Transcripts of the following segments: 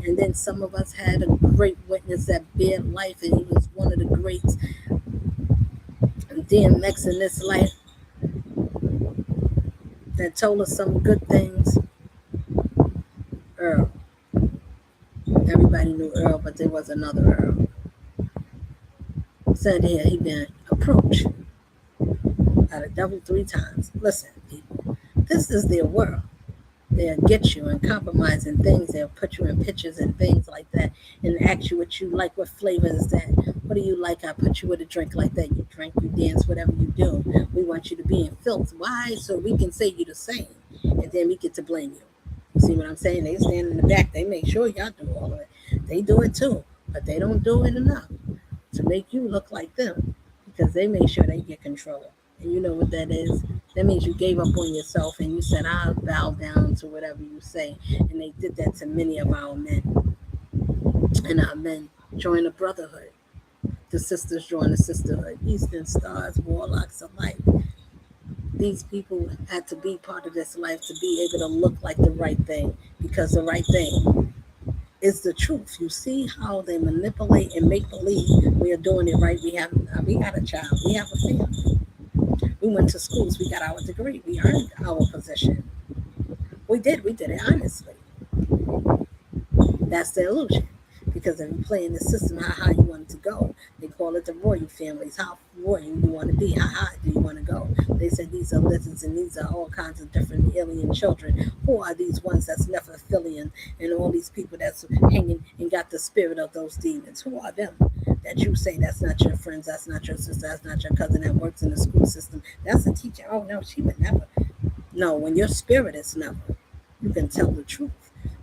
And then some of us had a great witness that bared life, and he was one of the greats. And DMX in this life that told us some good things. Earl. Everybody knew Earl, but there was another Earl. Said here he been approached by the devil 3 times. Listen, people, this is their world. They'll get you and compromising things. They'll put you in pictures and things like that and ask you what you like, what flavor is that? What do you like? I put you with a drink like that. You drink, you dance, whatever you do. We want you to be in filth. Why? So we can say you the same. And then we get to blame you. You see what I'm saying? They stand in the back. They make sure y'all do all of it. They do it too. But they don't do it enough to make you look like them because they make sure they get control. And you know what that is? That means you gave up on yourself and you said, I'll bow down to whatever you say. And they did that to many of our men. And our men joined the brotherhood. The sisters joined the sisterhood. Eastern stars, warlocks alike. These people had to be part of this life to be able to look like the right thing. Because the right thing is the truth. You see how they manipulate and make believe we are doing it right. We had a child. We have a family. We went to schools. We got our degree. We earned our position. We did it honestly. That's the illusion. Because if you play in the system, how high you want it to go, they call it the royal families. How royal you want to be? How high do you want to go? They said these are lizards and these are all kinds of different alien children. Who are these ones that's Nephilian and all these people that's hanging and got the spirit of those demons? Who are them? That you say that's not your friends, that's not your sister, that's not your cousin that works in the school system. That's a teacher. Oh no, she would never. No, when your spirit is never, you can tell the truth.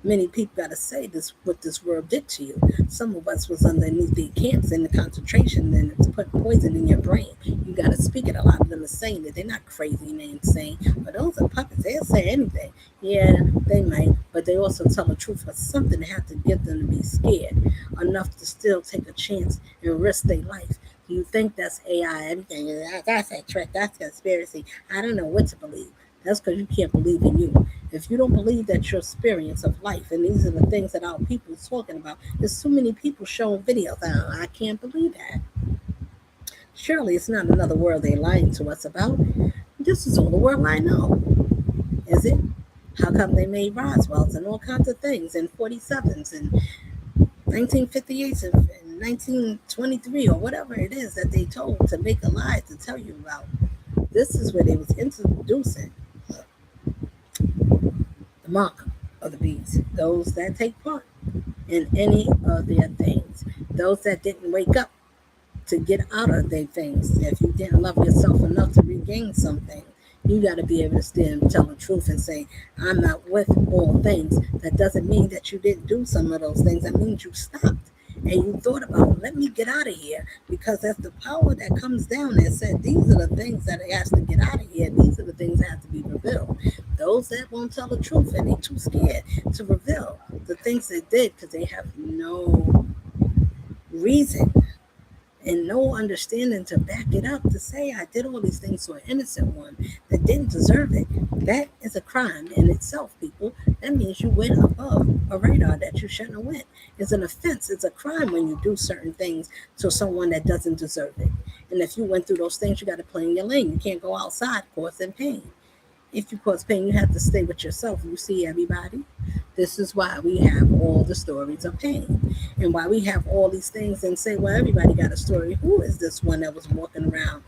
Many people got to say this what this world did to you. Some of us was underneath the camps in the concentration and it's put poison in your brain. You got to speak it. A lot of them are saying that they're not crazy and they're insane, but those are puppets. They'll say anything. Yeah, they might, but they also tell the truth. But something had to get them to be scared enough to still take a chance and risk their life. Do you think that's AI? Everything that's a trick. That's conspiracy. I don't know what to believe. That's because you can't believe in you. If you don't believe that your experience of life, and these are the things that our people is talking about, there's so many people showing videos. Oh, I can't believe that. Surely it's not another world they're lying to us about. This is all the world I know. Is it? How come they made Roswells and all kinds of things and 47s and 1958s and 1923 or whatever it is that they told to make a lie to tell you about? This is where they was introducing the mark of the beast, those that take part in any of their things, those that didn't wake up to get out of their things. If you didn't love yourself enough to regain something, you got to be able to stand and tell the truth and say, I'm not with all things. That doesn't mean that you didn't do some of those things. That means you stopped and you thought about, let me get out of here, because that's the power that comes down and said, these are the things that it has to get out of here. These are the things that have to be revealed. Those that won't tell the truth and they're too scared to reveal the things they did because they have no reason and no understanding to back it up to say I did all these things to an innocent one that didn't deserve it. That is a crime in itself, people. That means you went above a radar that you shouldn't have went. It's an offense. It's a crime when you do certain things to someone that doesn't deserve it. And if you went through those things, you got to play in your lane. You can't go outside causing pain. If you cause pain, you have to stay with yourself. You see, everybody, this is why we have all the stories of pain and why we have all these things and say, well, everybody got a story. Who is this one that was walking around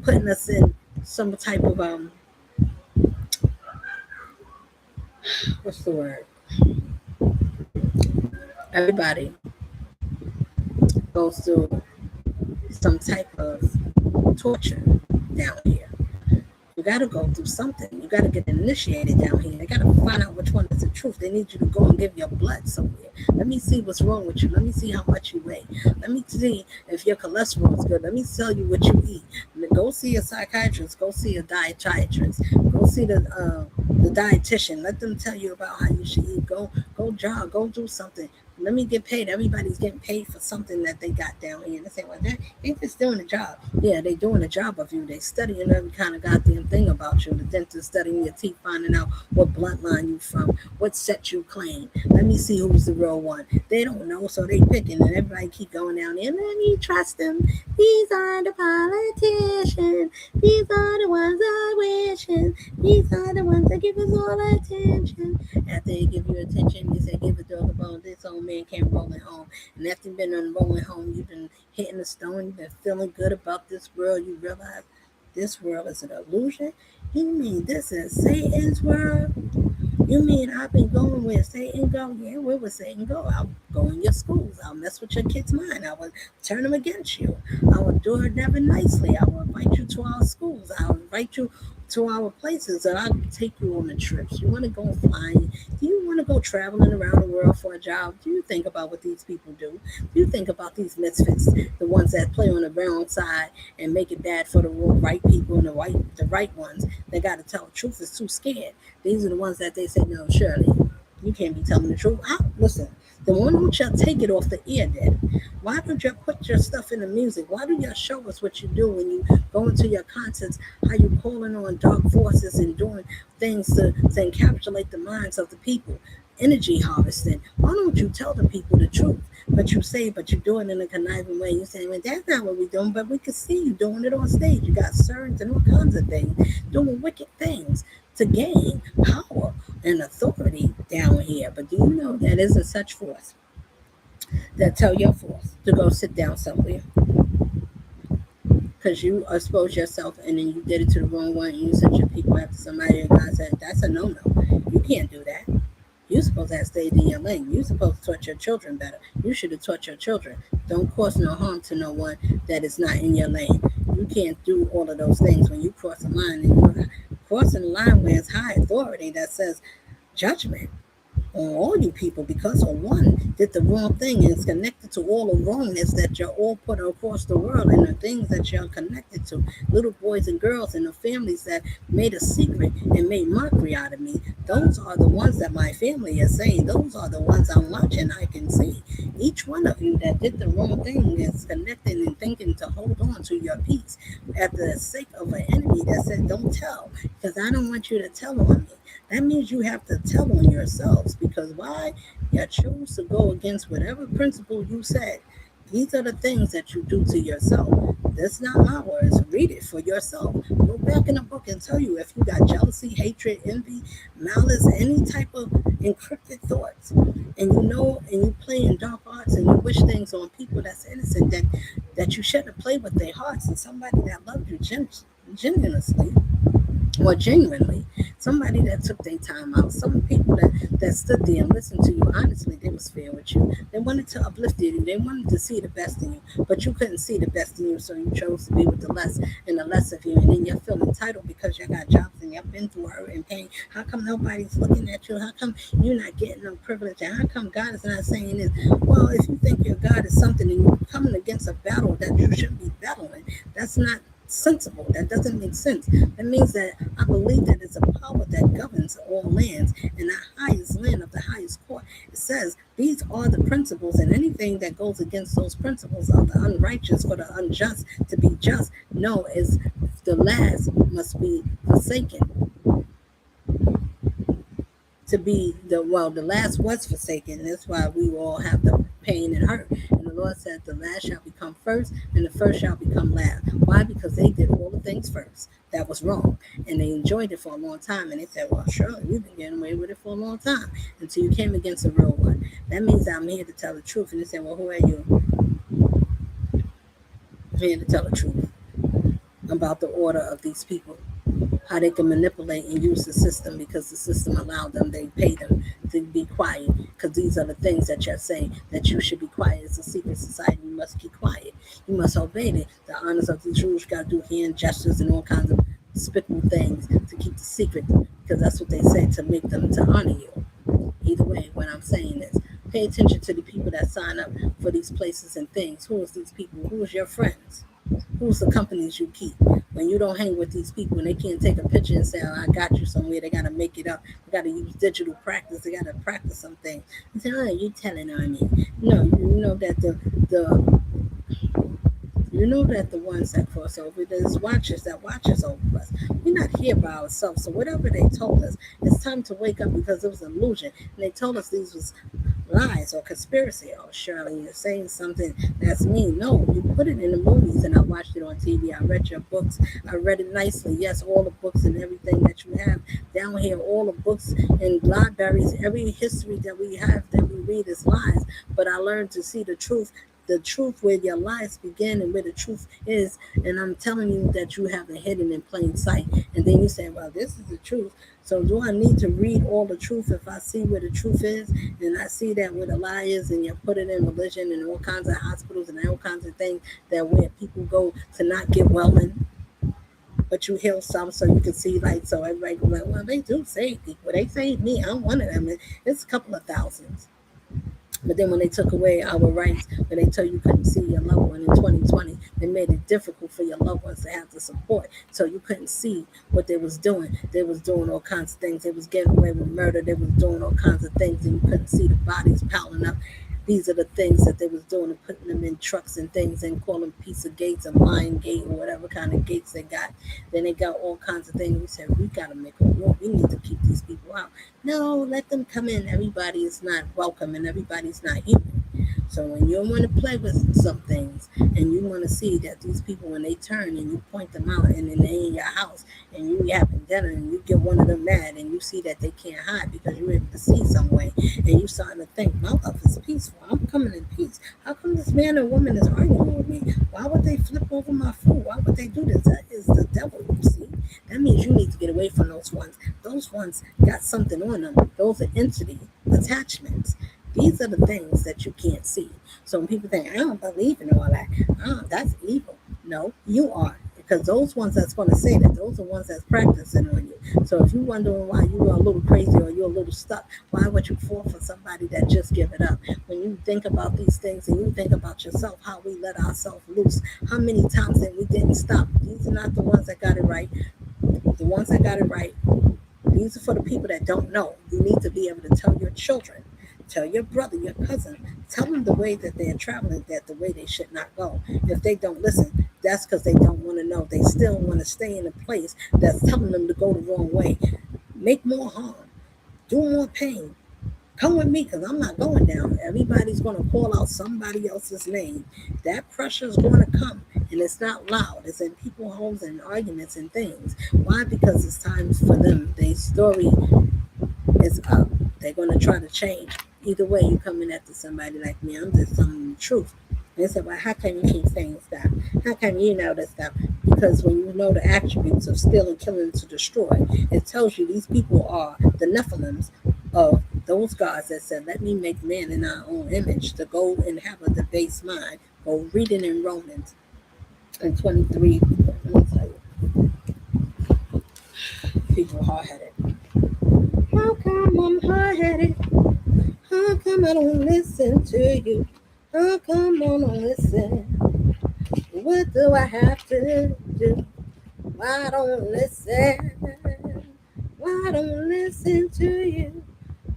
putting us in some type of, what's the word? Everybody goes through some type of torture down here. You got to go through something. You got to get initiated down here. They got to find out which one is the truth. They need you to go and give your blood somewhere. Let me see what's wrong with you. Let me see how much you weigh. Let me see if your cholesterol is good. Let me tell you what you eat. Go see a psychiatrist. Go see a dietitian. Go see the dietitian. Let them tell you about how you should eat. Go jog. Go do something. let me get paid. Everybody's getting paid for something that they got down here. And they say, well, they just doing a job. Yeah, they doing a job of you. They studying every kind of goddamn thing about you. The dentist studying your teeth, finding out what bloodline you from, what set you claim. Let me see who's the real one. They don't know, so they picking, and everybody keep going down there. Let me trust them. These are the politicians. These are the ones I wishing. These are the ones that give us all attention. After they give you attention, you say, give a dog a bone. This old man came rolling home. And after you've been on rolling home, you've been hitting the stone, you've been feeling good about this world, you realize this world is an illusion. You mean this is Satan's world? You mean I've been going where Satan go? Yeah, where would Satan go? I'll go in your schools. I'll mess with your kids' mind. I will turn them against you. I will do it never nicely. I will invite you to our schools. I'll invite you to our places, and I'll take you on the trips. You want to go flying? Do you want to go traveling around the world for a job? Do you think about what these people do? Do you think about these misfits, the ones that play on the wrong side and make it bad for the right people and the right ones? They got to tell the truth. Is too scared. These are the ones that they say, no, Shirley, you can't be telling the truth. Listen, then why don't y'all take it off the air then? Why don't y'all put your stuff in the music? Why do y'all show us what you do when you go into your concerts, how you calling on dark forces and doing things to encapsulate the minds of the people? Energy harvesting. Why don't you tell the people the truth? But you say, but you do it in a conniving way. You say, well, that's not what we're doing, but we can see you doing it on stage. You got sermons and all kinds of things, doing wicked things to gain power and authority down here. But do you know that isn't such force that tell your force to go sit down somewhere? Because you exposed yourself and then you did it to the wrong one and you sent your people after somebody and God said, that's a no-no. You can't do that. You're supposed to have stayed in your lane. You're supposed to taught your children better. You should have taught your children. Don't cause no harm to no one that is not in your lane. You can't do all of those things when you cross a line. And you're crossing the line where it's high authority that says judgment on all you people because of one did the wrong thing and it's connected to all the wrongness that you're all put across the world and the things that you're connected to, little boys and girls and the families that made a secret and made mockery out of me. Those are the ones that my family is saying. Those are the ones I'm watching. I can see each one of you that did the wrong thing is connecting and thinking to hold on to your peace at the sake of an enemy that said don't tell because I don't want you to tell on me. That means you have to tell on yourselves because why? You choose to go against whatever principle you said. These are the things that you do to yourself. That's not my words. Read it for yourself. Go back in the book and tell you if you got jealousy, hatred, envy, malice, any type of encrypted thoughts, and you know, and you play in dark arts and you wish things on people that's innocent that you shouldn't play with their hearts and somebody that loved you genuinely or genuinely, somebody that took their time out, some people that stood there and listened to you honestly, they was fair with you. They wanted to uplift you. They wanted to see the best in you, but you couldn't see the best in you, so you chose to be with the less and the less of you. And then you're feeling entitled because you got jobs and you've been through hurt and pain. How come nobody's looking at you? How come you're not getting no privilege? And how come God is not saying this? Well, if you think your God is something and you're coming against a battle that you shouldn't be battling, that's not sensible. That doesn't make sense. That means that I believe that it's a power that governs all lands, and the highest land of the highest court. It says these are the principles, and anything that goes against those principles of the unrighteous for the unjust to be just, no, is the last must be forsaken. To be the last was forsaken. That's why we all have the pain and hurt. And the Lord said, the last shall become first, and the first shall become last. Why? Because they did all the things first. That was wrong, and they enjoyed it for a long time. And they said, well, sure, you've been getting away with it for a long time until you came against a real one. That means I'm here to tell the truth. And they said, well, who are you? I'm here to tell the truth about the order of these people, how they can manipulate and use the system because the system allowed them, they pay them to be quiet because these are the things that you're saying that you should be quiet. It's a secret society. You must keep quiet. You must obey the honors of these rules. You got to do hand gestures and all kinds of despicable things to keep the secret because that's what they say to make them to honor you. Either way, when I'm saying this, pay attention to the people that sign up for these places and things. Who is these people? Who is your friends? Who's the companies you keep? When you don't hang with these people and they can't take a picture and say, oh, I got you somewhere, they got to make it up. They got to use digital practice. They got to practice something. You say, oh, you telling on me. No, you know that the you know that the ones that cross over, there's watchers that watches over us. We're not here by ourselves. So whatever they told us, it's time to wake up because it was an illusion. And they told us these was lies or conspiracy. Oh, Shirley, you're saying something that's me. No, you put it in the movies and I watched it on TV. I read your books. I read it nicely. Yes, all the books and everything that you have down here, all the books and libraries, every history that we have that we read is lies. But I learned to see the truth where your lies begin and where the truth is. And I'm telling you that you have it hidden in plain sight. And then you say, well, this is the truth. So do I need to read all the truth if I see where the truth is? And I see that where the lie is and you put it in religion and all kinds of hospitals and all kinds of things that where people go to not get well in. But you heal some so you can see like so everybody go like, well, they do save people. They saved me. I'm one of them. It's a couple of thousands. But then when they took away our rights, when they told you couldn't see your loved one in 2020, they made it difficult for your loved ones to have the support. So you couldn't see what they was doing. They was doing all kinds of things. They was getting away with murder. They was doing all kinds of things, and you couldn't see the bodies piling up. These are the things that they was doing and putting them in trucks and things and calling pizza gates a lion gate or whatever kind of gates they got. Then they got all kinds of things. We said, we got to make a war. We need to keep these people out. No, let them come in. Everybody is not welcome and everybody's not human. So when you want to play with some things and you want to see that these people, when they turn and you point them out and then they in your house and you having dinner and you get one of them mad and you see that they can't hide because you're able to see some way and you starting to think, my love is peaceful. I'm coming in peace. How come this man or woman is arguing with me? Why would they flip over my food? Why would they do this? That is the devil, you see. That means you need to get away from those ones. Those ones got something on them. Those are entity attachments. These are the things that you can't see. So when people think, I don't believe in all that, oh, that's evil. No, you are. Because those ones that's going to say that, those are ones that's practicing on you. So if you're wondering why you are a little crazy or you're a little stuck, why would you fall for somebody that just give it up? When you think about these things and you think about yourself, how we let ourselves loose, how many times that we didn't stop. These are not the ones that got it right. The ones that got it right, these are for the people that don't know. You need to be able to tell your children, tell your brother, your cousin, tell them the way that they're traveling, that the way they should not go. If they don't listen, that's because they don't want to know. They still want to stay in a place that's telling them to go the wrong way. Make more harm, do more pain. Come with me because I'm not going down. Everybody's going to call out somebody else's name. That pressure is going to come, and it's not loud. It's in people's homes and arguments and things. Why? Because it's time for them. Their story is up. They're going to try to change. Either way, you coming after somebody like me, I'm just telling you the truth. And they said, well, how can you keep saying stuff? How can you know this stuff? Because when you know the attributes of stealing, killing, to destroy, it tells you these people are the Nephilims of those gods that said, let me make man in our own image, to go and have a debased mind. Go read it in Romans and 23. Let me tell you, people are hard-headed. How come I'm hard-headed? How come I don't listen to you? How come I don't listen? What do I have to do? Why don't listen? Why don't listen to you?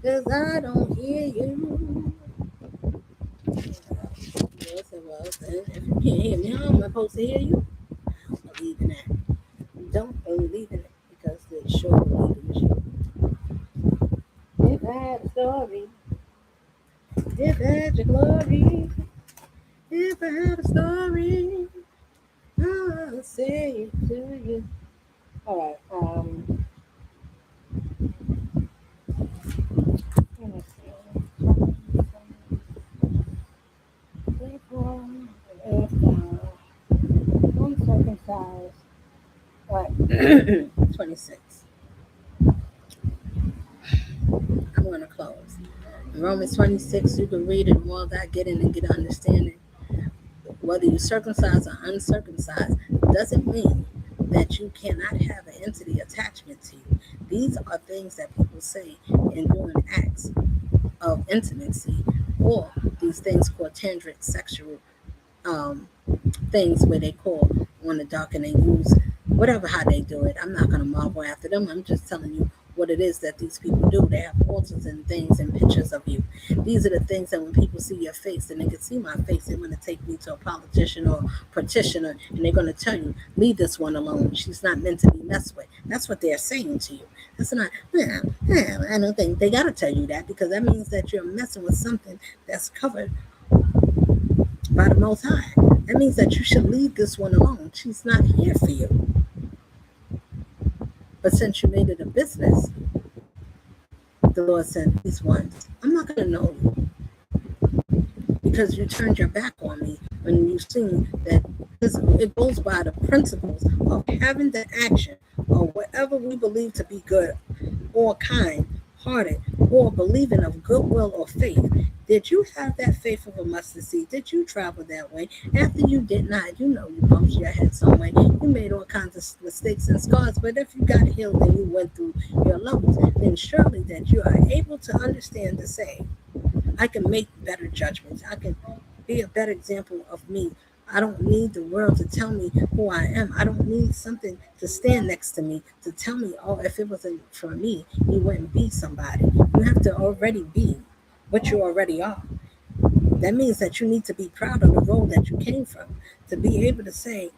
'Cause I don't hear you. Well, if you can't hear me, how am I supposed to hear you? Don't believe in that. Don't believe in it because they sure believe in you. If I had a story, if I had your glory, if I had a story, I'll say it to you. All right. Let me see. People, uncircumcised. All right. 26. I'm going to close. In Romans 26, you can read it and all that, get in and get an understanding. Whether you're circumcised or uncircumcised doesn't mean that you cannot have an entity attachment to you. These are things that people say in doing acts of intimacy, or these things called tantric sexual things where they call on the dark and they use whatever how they do it. I'm not going to marvel after them. I'm just telling you what it is that these people do. They have altars and things and pictures of you. These are the things that when people see your face and they can see my face, they're going to take me to a politician or petitioner and they're going to tell you, leave this one alone. She's not meant to be messed with. That's what they're saying to you. That's not, I don't think they got to tell you that, because that means that you're messing with something that's covered by the Most High. That means that you should leave this one alone. She's not here for you. But since you made it a business, the Lord said, these ones, I'm not going to know you, because you turned your back on me when you seen that it goes by the principles of having the action or whatever we believe to be good or kind hearted or believing of goodwill or faith. Did you have that faith of a mustard seed? Did you travel that way? After you did not, you bumped your head somewhere. You made all kinds of mistakes and scars. But if you got healed and you went through your levels, then surely that you are able to understand to say, I can make better judgments. I can be a better example of me. I don't need the world to tell me who I am. I don't need something to stand next to me to tell me, oh, if it wasn't for me, you wouldn't be somebody. You have to already be what you already are. That means that you need to be proud of the road that you came from, to be able to say,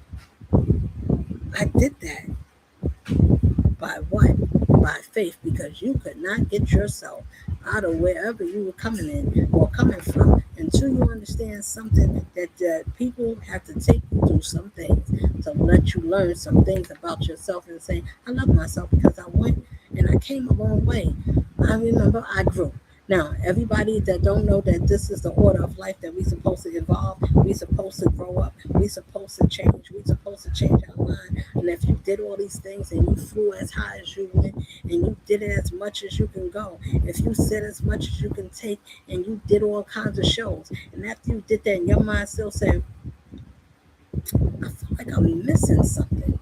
I did that. By what? By faith, because you could not get yourself out of wherever you were coming in or coming from until you understand something that people have to take you through some things to let you learn some things about yourself and say, I love myself because I went and I came a long way. I remember I grew. Now, everybody that don't know that this is the order of life, that we're supposed to evolve, we're supposed to grow up, we're supposed to change, we're supposed to change our mind. And if you did all these things and you flew as high as you went and you did it as much as you can go, if you said as much as you can take and you did all kinds of shows, and after you did that, and your mind still said, I feel like I'm missing something,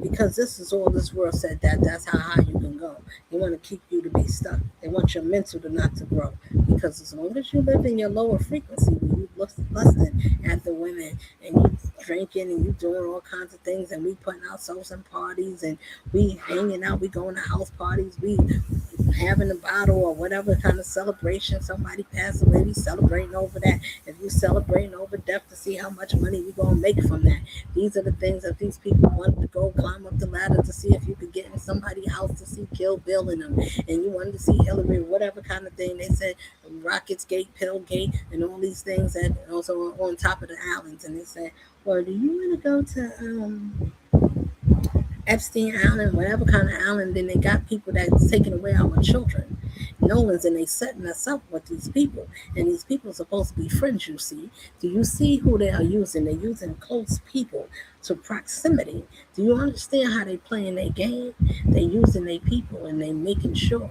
because this is all this world said, that's how high you can go. They want to keep you to be stuck. They want your mental to not to grow, because as long as you live in your lower frequency, when you lusting after women and you drinking and you doing all kinds of things, and we putting ourselves in parties and we hanging out, we going to house parties, we having a bottle or whatever kind of celebration, somebody passed away, we celebrating over that. If you celebrating over death to see how much money we gonna make from that. These are the things that these people wanted to go climb up the ladder to see if you could get in somebody's house to see Kill Bill in them, and you wanted to see Hillary, whatever kind of thing. They said Rockets Gate, Pill Gate, and all these things that also on top of the islands. And they said, well, do you want to go to Epstein Island, whatever kind of island? Then they got people that's taking away our children. Nolans, and they setting us up with these people. And these people are supposed to be friends, you see. Do you see who they are using? They're using close people to proximity. Do you understand how they playing their game? They using their people and they making sure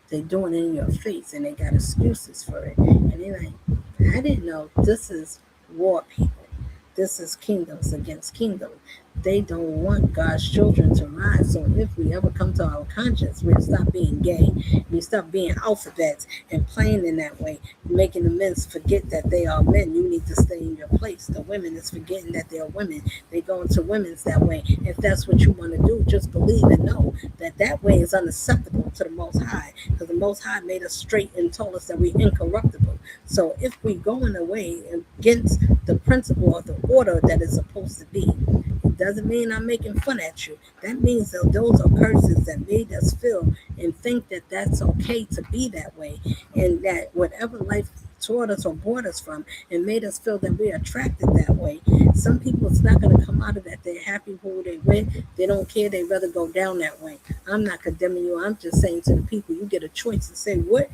they doing it in your face, and they got excuses for it. And they're like, I didn't know this is war people. This is kingdoms against kingdom. They don't want God's children to rise. So if we ever come to our conscience, we'll stop being gay. We stop being alphabets and playing in that way, making the men forget that they are men. You need to stay in your place. The women is forgetting that they are women. They go into women's that way. If that's what you want to do, just believe and know that that way is unacceptable to the Most High, because the Most High made us straight and told us that we're incorruptible. So if we go in a way against the principle of the order that is supposed to be, it doesn't mean I'm making fun at you. That means that those are curses that made us feel and think that that's okay to be that way, and that whatever life taught us or brought us from and made us feel that we're attracted that way. Some people, it's not going to come out of that. They're happy who they with. They don't care. They'd rather go down that way. I'm not condemning you. I'm just saying to the people, you get a choice to say, what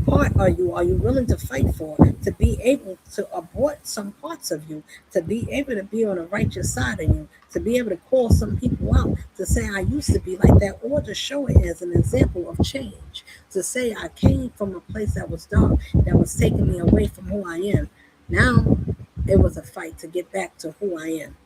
part are you willing to fight for, to be able to abort some parts of you, to be able to be on the righteous side of you, to be able to call some people out, to say I used to be like that, or to show it as an example of change, to say I came from a place that was dark, that was taking me away from who I am. Now it was a fight to get back to who I am.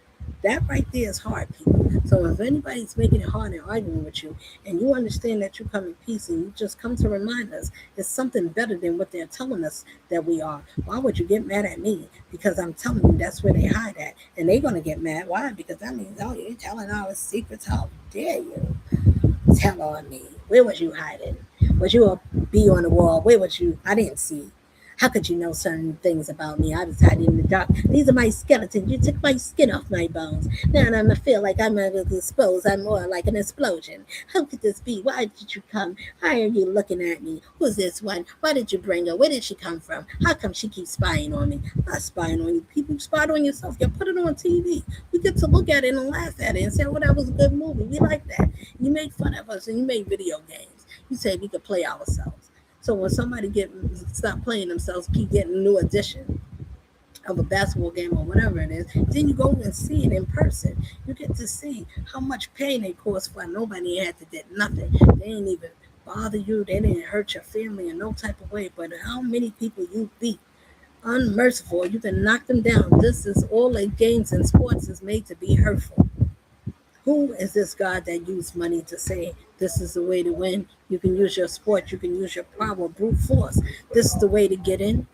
That right there is hard, people. So if anybody's making it hard and arguing with you, and you understand that you come in peace, and you just come to remind us it's something better than what they're telling us that we are. Why would you get mad at me? Because I'm telling you that's where they hide at. And they're going to get mad. Why? Because that means, oh, you're telling our secrets. How dare you tell on me? Where was you hiding? Was you a bee on the wall? Where was you? I didn't see. How could you know certain things about me? I was hiding in the dark. These are my skeletons. You took my skin off my bones. Now I'm gonna feel like I'm gonna explode. I'm more like an explosion. How could this be? Why did you come? Why are you looking at me? Who's this one? Why did you bring her? Where did she come from? How come she keeps spying on me? I'm not spying on you. People spy on yourself. You put it on TV. We get to look at it and laugh at it and say, "Oh, that was a good movie. We like that." You make fun of us and you make video games. You say we could play ourselves. So when somebody stop playing themselves, keep getting a new edition of a basketball game or whatever it is, then you go and see it in person. You get to see how much pain they caused for nobody had to did nothing. They didn't even bother you. They didn't hurt your family in no type of way. But how many people you beat unmerciful, you can knock them down. This is all that games and sports is made to be hurtful. Who is this God that used money to say this is the way to win? You can use your sport, you can use your power, brute force. This is the way to get in.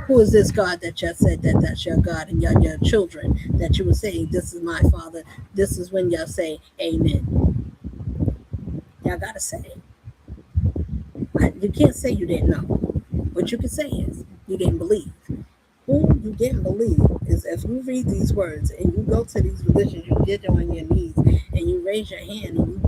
Who is this God that you said that that's your God and your children that you would say, this is my Father? This is when y'all say amen. Y'all got to say it. You can't say you didn't know. What you can say is you didn't believe. Who you didn't believe is if you read these words and you go to these religions, you get on your knees and you raise your hand and you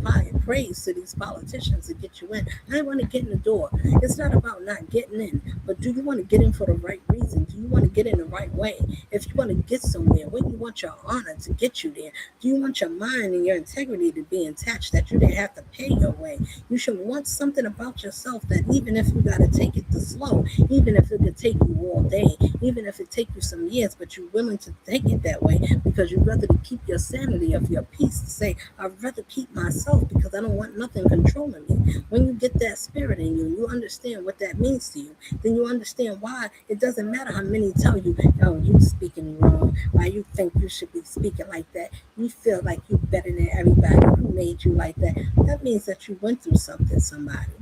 praise to these politicians to get you in. I want to get in the door. It's not about not getting in, but do you want to get in for the right reason? Do you want to get in the right way? If you want to get somewhere, when you want your honor to get you there, do you want your mind and your integrity to be attached that you didn't have to pay your way? You should want something about yourself that even if you got to take it to slow, even if it could take you all day, even if it take you some years, but you're willing to take it that way because you'd rather to keep your sanity of your peace to say, I'd rather keep myself because I don't want nothing controlling me. When you get that spirit in you and you understand what that means to you, then you understand why it doesn't matter how many tell you, oh, you speaking wrong, why you think you should be speaking like that. You feel like you're better than everybody who made you like that. That means that you went through something, somebody.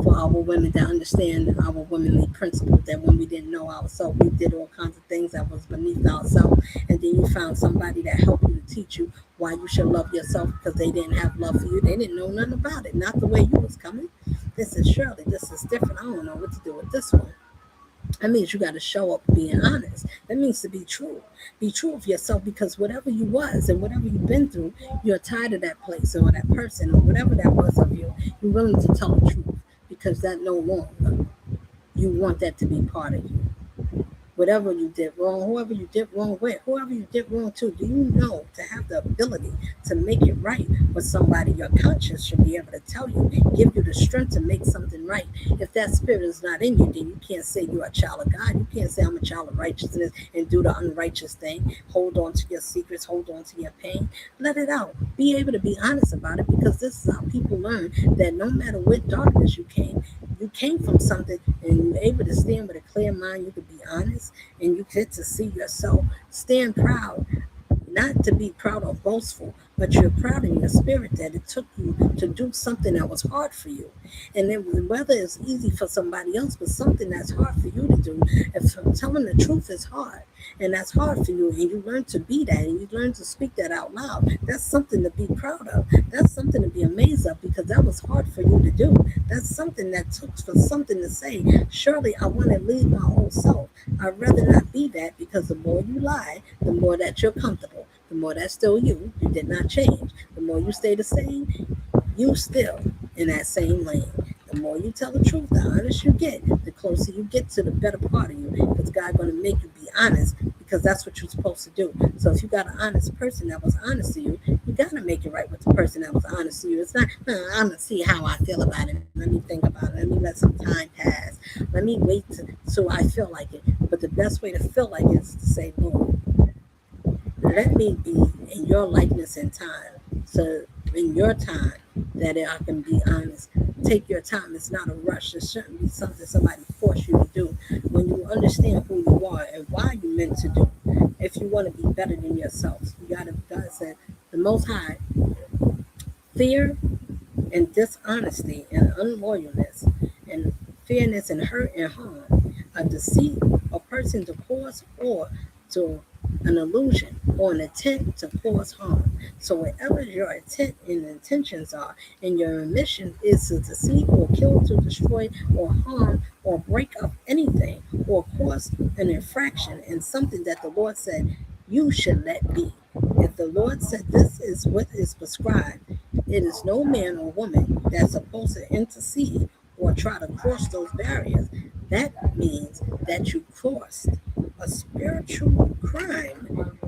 For our women to understand our womanly principle that when we didn't know ourselves, we did all kinds of things that was beneath ourselves. And then you found somebody that helped you to teach you why you should love yourself because they didn't have love for you. They didn't know nothing about it, not the way you was coming. This is Shirley. This is different. I don't know what to do with this one. That means you got to show up being honest. That means to be true. Be true of yourself because whatever you was and whatever you've been through, you're tired of that place or that person or whatever that was of you. You're willing to tell the truth because that no longer you want that to be part of you. Whatever you did wrong, whoever you did wrong with, whoever you did wrong to, do you know to have the ability to make it right with somebody? Your conscience should be able to tell you, give you the strength to make something right. If that spirit is not in you, then you can't say you're a child of God. You can't say I'm a child of righteousness and do the unrighteous thing. Hold on to your secrets, hold on to your pain. Let it out. Be able to be honest about it because this is how people learn that no matter what darkness you came from something and you're able to stand with a clear mind, you could be honest and you get to see yourself stand proud, not to be proud or boastful, but you're proud in your spirit that it took you to do something that was hard for you. And then whether it's easy for somebody else, but something that's hard for you to do, if telling the truth is hard, and that's hard for you, and you learn to be that, and you learn to speak that out loud, that's something to be proud of. That's something to be amazed of because that was hard for you to do. That's something that took for something to say, surely I want to leave my whole self. I'd rather not be that because the more you lie, the more that you're comfortable. The more that's still you did not change. The more you stay the same, you still in that same lane. The more you tell the truth, the honest you get, the closer you get to the better part of you. Because God's going to make you be honest because that's what you're supposed to do. So if you got an honest person that was honest to you, you got to make it right with the person that was honest to you. It's not, I'm going to see how I feel about it. Let me think about it. Let me let some time pass. Let me wait so I feel like it. But the best way to feel like it is to say, Lord, let me be in your likeness and time. So in your time that I can be honest. Take your time. It's not a rush. It shouldn't be something somebody force you to do. When you understand who you are and why you meant to do, if you want to be better than yourself. God said, the Most High, fear and dishonesty and unloyalness and fairness and hurt and harm, a deceit, a person to cause or to an illusion or an intent to cause harm. So whatever your intent and intentions are, and your mission is to deceive or kill, to destroy or harm or break up anything or cause an infraction and something that the Lord said you should let be. If the Lord said this is what is prescribed, it is no man or woman that's supposed to intercede or try to cross those barriers. That means that you crossed a spiritual crime,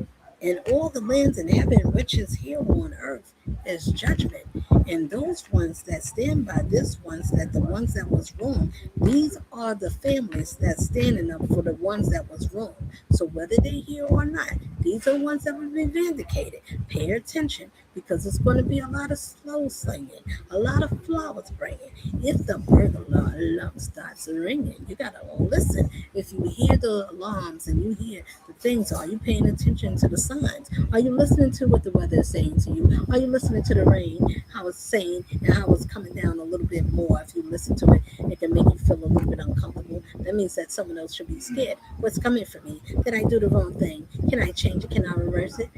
and all the lands in heaven which is here on earth is judgment. And those ones that stand by this ones, that the ones that was wrong, these are the families that's standing up for the ones that was wrong. So whether they here or not, these are the ones that will be vindicated. Pay attention, because it's going to be a lot of slow singing, a lot of flowers bringing. If the burglar alarm starts ringing, you got to listen. If you hear the alarms and you hear the things, are you paying attention to the signs? Are you listening to what the weather is saying to you? Are you listening to the rain, how it's saying and how it's coming down a little bit more? If you listen to it, it can make you feel a little bit uncomfortable. That means that someone else should be scared. What's coming for me? Did I do the wrong thing? Can I change it? Can I reverse it?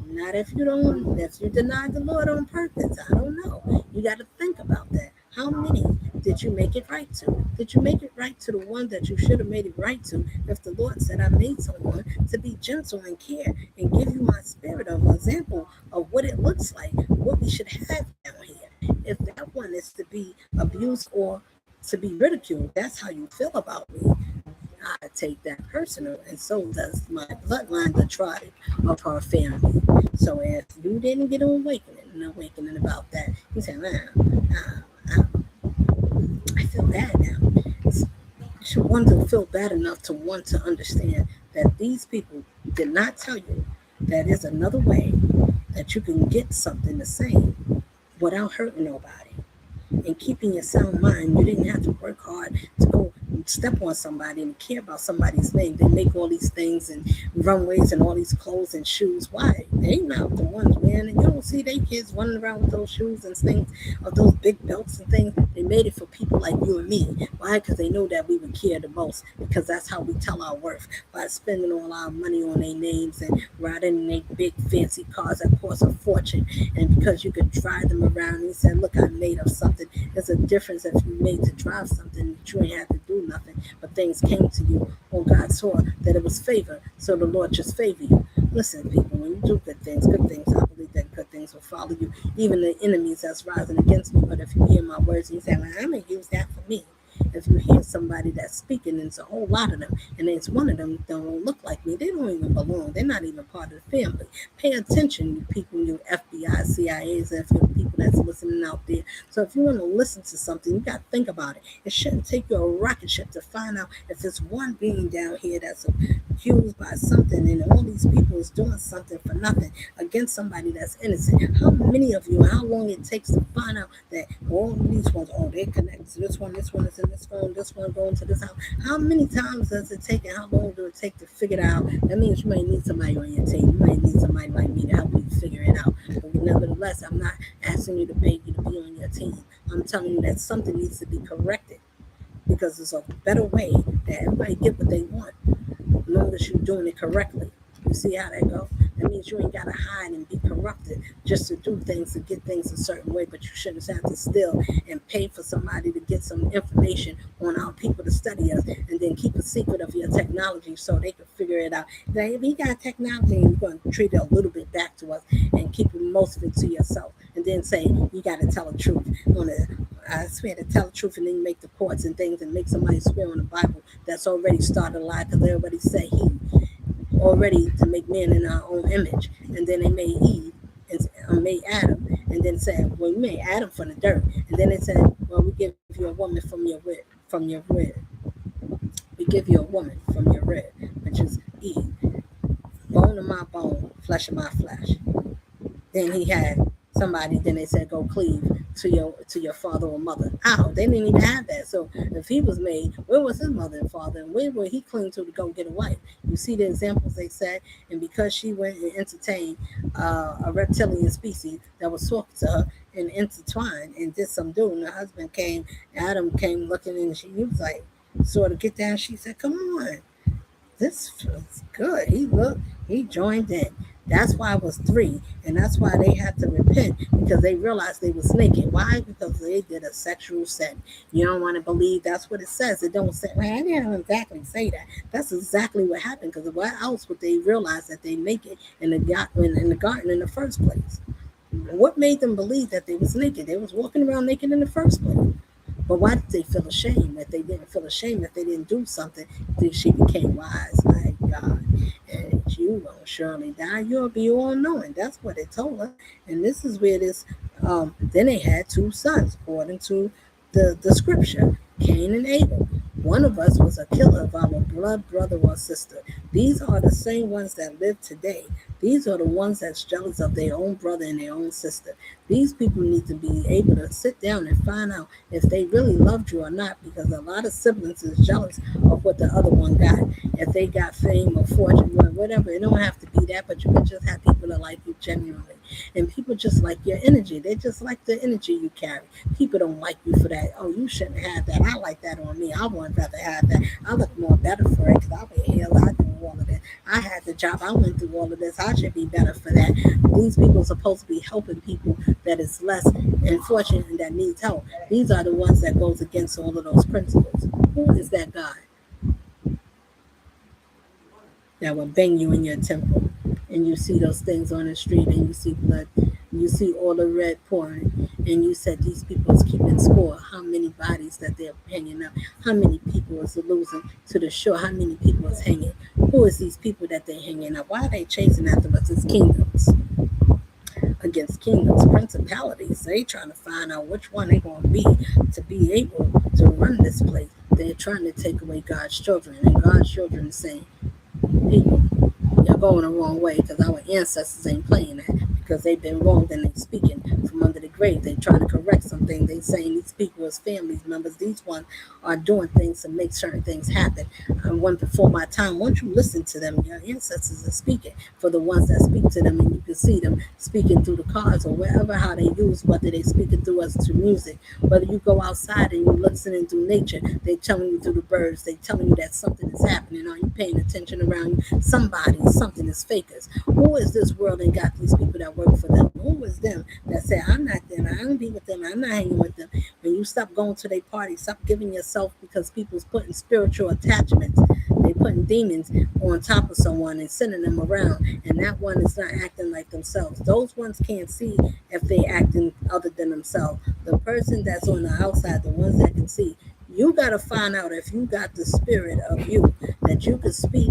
Not if you don't, if you deny the Lord on purpose. I don't know. You got to think about that. How many did you make it right to? Did you make it right to the one that you should have made it right to? If the Lord said, I made someone to be gentle and care and give you my spirit of example of what it looks like, what we should have down here. If that one is to be abused or to be ridiculed, that's how you feel about me. I take that personal, and so does my bloodline, the tribe of her family. So if you didn't get an awakening about that, you say, man, I feel bad now. You should want to feel bad enough to want to understand that these people did not tell you that there's another way that you can get something the same without hurting nobody and keeping your sound mind. You didn't have to work hard to go step on somebody and care about somebody's name. They make all these things and runways and all these clothes and shoes. Why? They not the ones wearing it. You don't see they kids running around with those shoes and things, or those big belts and things. They made it for people like you and me. Why? Because they know that we would care the most, because that's how we tell our worth, by spending all our money on their names and riding in their big fancy cars that cost a fortune. And because you could drive them around and you said, look, I made of something. There's a difference if you made to drive something that you ain't had to do nothing, but things came to you, or God saw that it was favor, so the Lord just favor you. Listen, people, when you do good things, I believe that good things will follow you, even the enemies that's rising against me. But if you hear my words and you say, well, I'm going to use that for me. If you hear somebody that's speaking, and it's a whole lot of them, and it's one of them that don't look like me, they don't even belong. They're not even part of the family. Pay attention, you people, you FBI, CIAs, and you people that's listening out there. So if you want to listen to something, you got to think about it. It shouldn't take you a rocket ship to find out if it's one being down here that's accused by something, and all these people is doing something for nothing against somebody that's innocent. How many of you, how long it takes to find out that all these ones, oh, they're connected to this one is in this phone, this one going to this house? How many times does it take, and how long does it take to figure it out? That means you might need somebody on your team. You might need somebody like me to help you figure it out. But nevertheless, I'm not asking you to beg you to be on your team. I'm telling you that something needs to be corrected, because there's a better way that everybody get what they want, as long as you're doing it correctly. You see how that go? That means you ain't got to hide and be corrupted just to do things, to get things a certain way. But you shouldn't have to steal and pay for somebody to get some information on our people to study us, and then keep a secret of your technology so they can figure it out. Now, if you got technology, you're going to treat it a little bit back to us and keep most of it to yourself, and then say you got to tell the truth on it. I swear to tell the truth, and then you make the courts and things and make somebody swear on the Bible that's already started a lie, because they already say he already to make man in our own image. And then they made Eve and made Adam, and then said, well, we made Adam from the dirt. And then they said, well, we give you a woman from your rib. We give you a woman from your rib, which is Eve. Bone of my bone, flesh of my flesh. Then he had somebody, then they said, go cleave to your father or mother. How? They didn't even have that. So if he was made, where was his mother and father, and where would he cling to go get a wife? You see the examples they said, and because she went and entertained a reptilian species that was talking to her and intertwined and did some doing, the husband came, Adam came looking, and he was like, sort of get down. She said, "Come on, this feels good." He looked, he joined in. That's why it was three, and that's why they had to repent because they realized they was naked. Why? Because they did a sexual sin. You don't want to believe that's what it says. It don't say. Well, I didn't exactly say that. That's exactly what happened. Because why else would they realize that they naked in the garden in the first place? What made them believe that they was naked? They was walking around naked in the first place. But why did they feel ashamed? If they didn't feel ashamed, if they didn't do something, then she became wise. My God. And you will surely die. You'll be all knowing. That's what it told us. And this is where this, then they had two sons, according to the scripture, Cain and Abel. One of us was a killer of our blood brother or sister. These are the same ones that live today. These are the ones that's jealous of their own brother and their own sister. These people need to be able to sit down and find out if they really loved you or not, because a lot of siblings is jealous of what the other one got. If they got fame or fortune or whatever, it don't have to be that, but you can just have people that like you genuinely. And people just like your energy. They just like the energy you carry. People don't like you for that. Oh, you shouldn't have that. I like that on me. I want rather have that. I look more better for it because I wear heels. I do all of this. I had the job. I went through all of this. I should be better for that. These people are supposed to be helping people that is less unfortunate and that needs help. These are the ones that goes against all of those principles. Who is that God that will bang you in your temple, and you see those things on the street, and you see blood, you see all the red pouring, and you said these people is keeping score, how many bodies that they're hanging up, how many people is losing to the shore, how many people is hanging, who is these people that they're hanging up, why are they chasing after us? It's kingdoms against kingdoms, principalities. They trying to find out which one they're going to be able to run this place. They're trying to take away God's children, and God's children is saying, people, you're going the wrong way because our ancestors ain't playing that because they've been wronged and they speaking from under the grave. They trying to correct something. They saying these people as families members, these ones are doing things to make certain things happen. I went before my time. Once you listen to them, your ancestors are speaking for the ones that speak to them, and you can see them speaking through the cars or wherever how they use, whether they speaking through us to music, whether you go outside and you listening through nature, they telling you through the birds, they telling you that something is happening. Are you paying attention around you? Something is fakers. Who is this world and got these people that work for them? Who is them that say, I'm not them, I don't be with them, I'm not hanging with them? When you stop going to their parties, stop giving yourself, because people's putting spiritual attachments, they putting demons on top of someone and sending them around, and that one is not acting like themselves. Those ones can't see if they acting other than themselves. The person that's on the outside, the ones that can see, you got to find out if you got the spirit of you that you can speak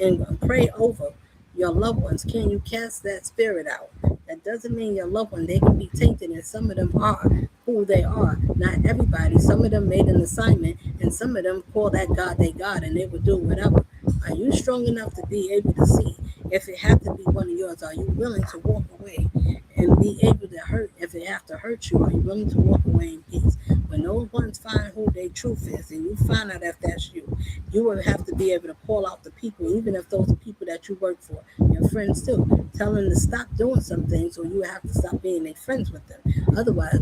and pray over your loved ones. Can you cast that spirit out? That doesn't mean your loved one, they can be tainted, and some of them are who they are. Not everybody. Some of them made an assignment, and some of them call that God they God, and they will do whatever. Are you strong enough to be able to see if it have to be one of yours? Are you willing to walk away and be able to hurt if it have to hurt you? Are you willing to walk away in peace? When those ones find who their truth is, and you find out if that's you, you will have to be able to call out the people, even if those are people that you work for, your friends too. Tell them to stop doing some things, or you have to stop being their friends with them. Otherwise,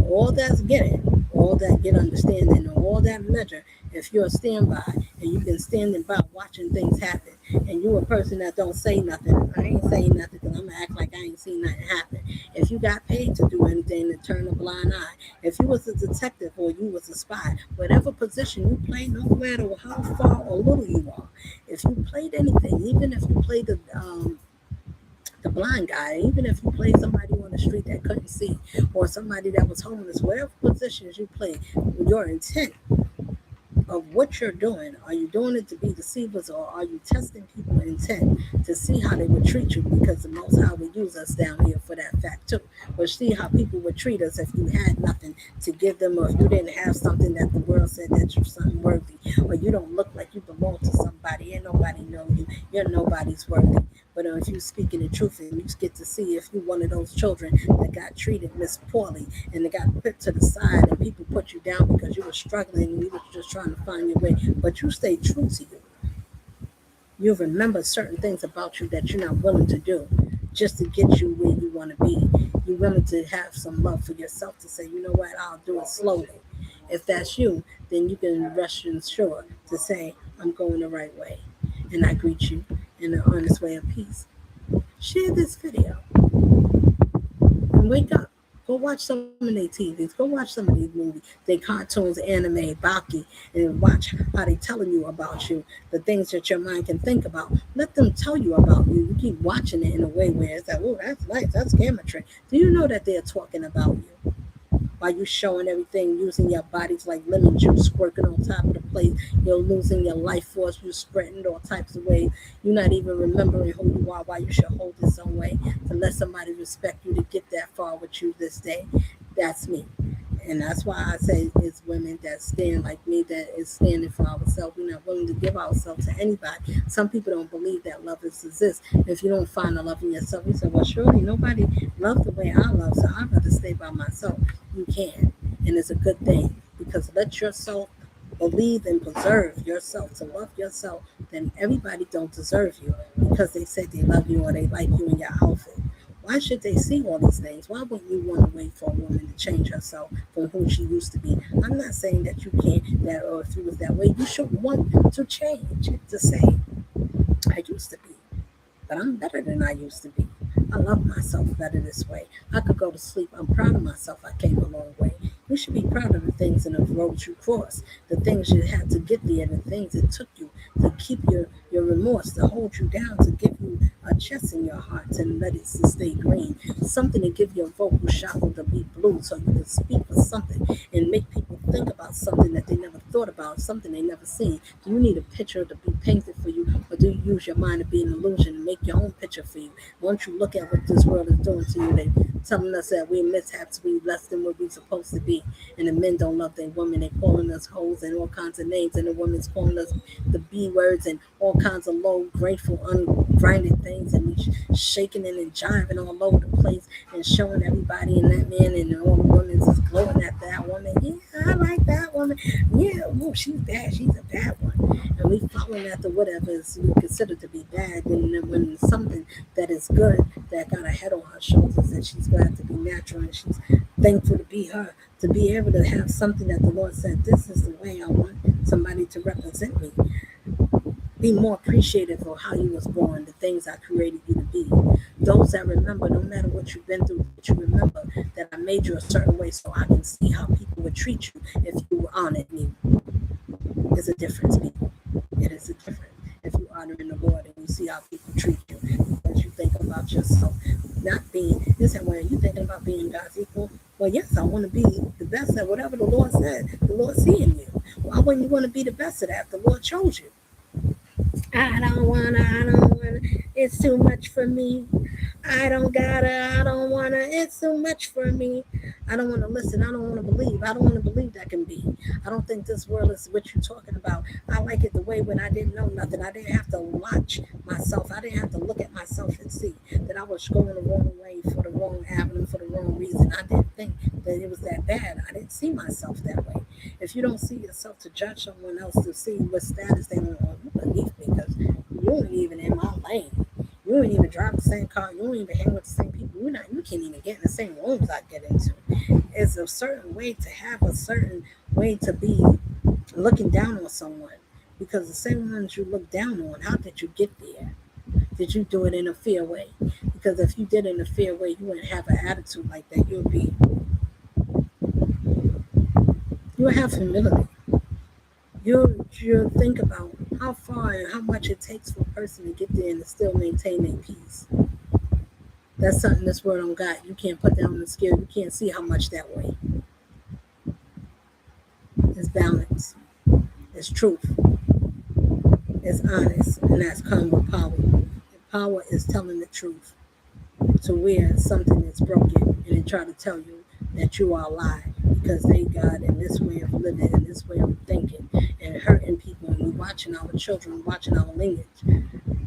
all that's getting, all that get understanding, and all that measure, if you're a standby and you've been standing by watching things happen, and you're a person that don't say nothing, I ain't saying nothing because I'm gonna act like I ain't seen nothing happen. If you got paid to do anything, to turn a blind eye, if you was a detective or you was a spy, whatever position you play, no matter how far or little you are, if you played anything, even if you played the blind guy, even if you played somebody on the street that couldn't see, or somebody that was homeless, whatever positions you play, your intent of what you're doing, are you doing it to be deceivers, or are you testing people's intent to see how they would treat you? Because the Most High will use us down here for that fact too. But see how people would treat us if you had nothing to give them, or you didn't have something that the world said that you're something worthy, or you don't look like you belong to somebody, and nobody know you, you're nobody's worthy. But if you speaking the truth and you get to see if you one of those children that got treated miss poorly and they got put to the side and people put you down because you were struggling and you were just trying to find your way, but you stay true to you. You remember certain things about you that you're not willing to do just to get you where you want to be. You're willing to have some love for yourself to say, you know what, I'll do it slowly. If that's you, then you can rest assured to say, I'm going the right way. And I greet you in an honest way of peace. Share this video and wake up. Go watch some of their TVs. Go watch some of these movies, they cartoons, anime, Baki, and watch how they telling you about you, the things that your mind can think about. Let them tell you about you. You keep watching it in a way where it's like, oh, that's nice, that's camera trick. Do you know that they're talking about you? While you showing everything, using your bodies like lemon juice, squirting on top of the plate, you're losing your life force, you're spreading all types of ways. You're not even remembering who you are, why you should hold it some way to let somebody respect you to get that far with you this day. That's me. And that's why I say it's women that stand like me, that is standing for ourselves. We're not willing to give ourselves to anybody. Some people don't believe that love exists. If you don't find the love in yourself, you say, well, surely nobody loves the way I love, so I'd rather stay by myself. You can. And it's a good thing, because let yourself believe and preserve yourself, to love yourself. Then everybody don't deserve you because they say they love you or they like you in your outfit. Why should they see all these things? Why wouldn't you want to wait for a woman to change herself from who she used to be? I'm not saying that you can't, that, or if you was that way, you should want to change, to say, I used to be, but I'm better than I used to be. I love myself better this way. I could go to sleep. I'm proud of myself. I came a long way. You should be proud of the things in the road you crossed, the things you had to get there, the things it took you to keep your remorse, to hold you down, to give you a chest in your heart, to let it to stay green, something to give your vocal chakra to be blue so you can speak for something and make people think about something that they never thought about, something they never seen. Do you need a picture to be painted for you, or do you use your mind to be an illusion and make your own picture for you? Once you look at what this world is doing to you, they telling us that we're mishaps, we less than what we're supposed to be, and the men don't love their women. They calling us hoes and all kinds of names, and the women's calling us the B words and all kinds of low, grateful, ungrinded things, and we shaking it and jiving all over the place and showing everybody and that man and all the women is glowing at that woman. Yeah, I like that woman. Yeah, oh, she's bad. She's a bad one. And we following after whatever is we consider to be bad, and then when something that is good that got a head on her shoulders, and she's glad to be natural and she's thankful to be her, to be able to have something that the Lord said, this is the way I want somebody to represent me. Be more appreciative of how you was born, the things I created you to be. Those that remember, no matter what you've been through, that you remember that I made you a certain way so I can see how people would treat you if you honored me. There's a difference, people. It is a difference. If you honor in the Lord and you see how people treat you, as you think about yourself, not being, you say, well, you thinking about being God's equal? Well, yes, I want to be the best at whatever the Lord said, the Lord seeing you. Why wouldn't you want to be the best at that? The Lord chose you. I don't wanna, it's too much for me. I don't wanna, it's too much for me. I don't wanna listen, I don't wanna believe. I don't wanna believe that can be. I don't think this world is what you're talking about. I like it the way when I didn't know nothing. I didn't have to watch myself. I didn't have to look at myself and see that I was going the wrong way for the wrong avenue, for the wrong reason. I didn't think that it was that bad. I didn't see myself that way. If you don't see yourself to judge someone else, to see what status they want, you beneath me, because you ain't even in my lane. You ain't even drive the same car. You don't even hang with the same people. You can't even get in the same rooms I get into. It's a certain way to have, a certain way to be looking down on someone, because the same ones you look down on, how did you get there? Did you do it in a fair way? Because if you did it in a fair way, you wouldn't have an attitude like that. You would have humility. You'll think about how far and how much it takes for a person to get there and to still maintain their peace. That's something this world don't got. You can't put that on the scale. You can't see how much that way. It's balance. It's truth. It's honest. And that's come with power. And power is telling the truth to where something is broken and they try to tell you that you are a lie, because they got in this way of living and this way of thinking and hurting people, and we're watching our children, watching our lineage.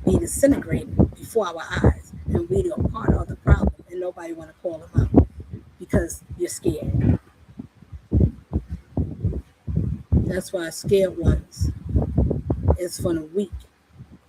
be disintegrating before our eyes, and we are part of the problem, and nobody want to call them out because you're scared. That's why scared ones is for the weak.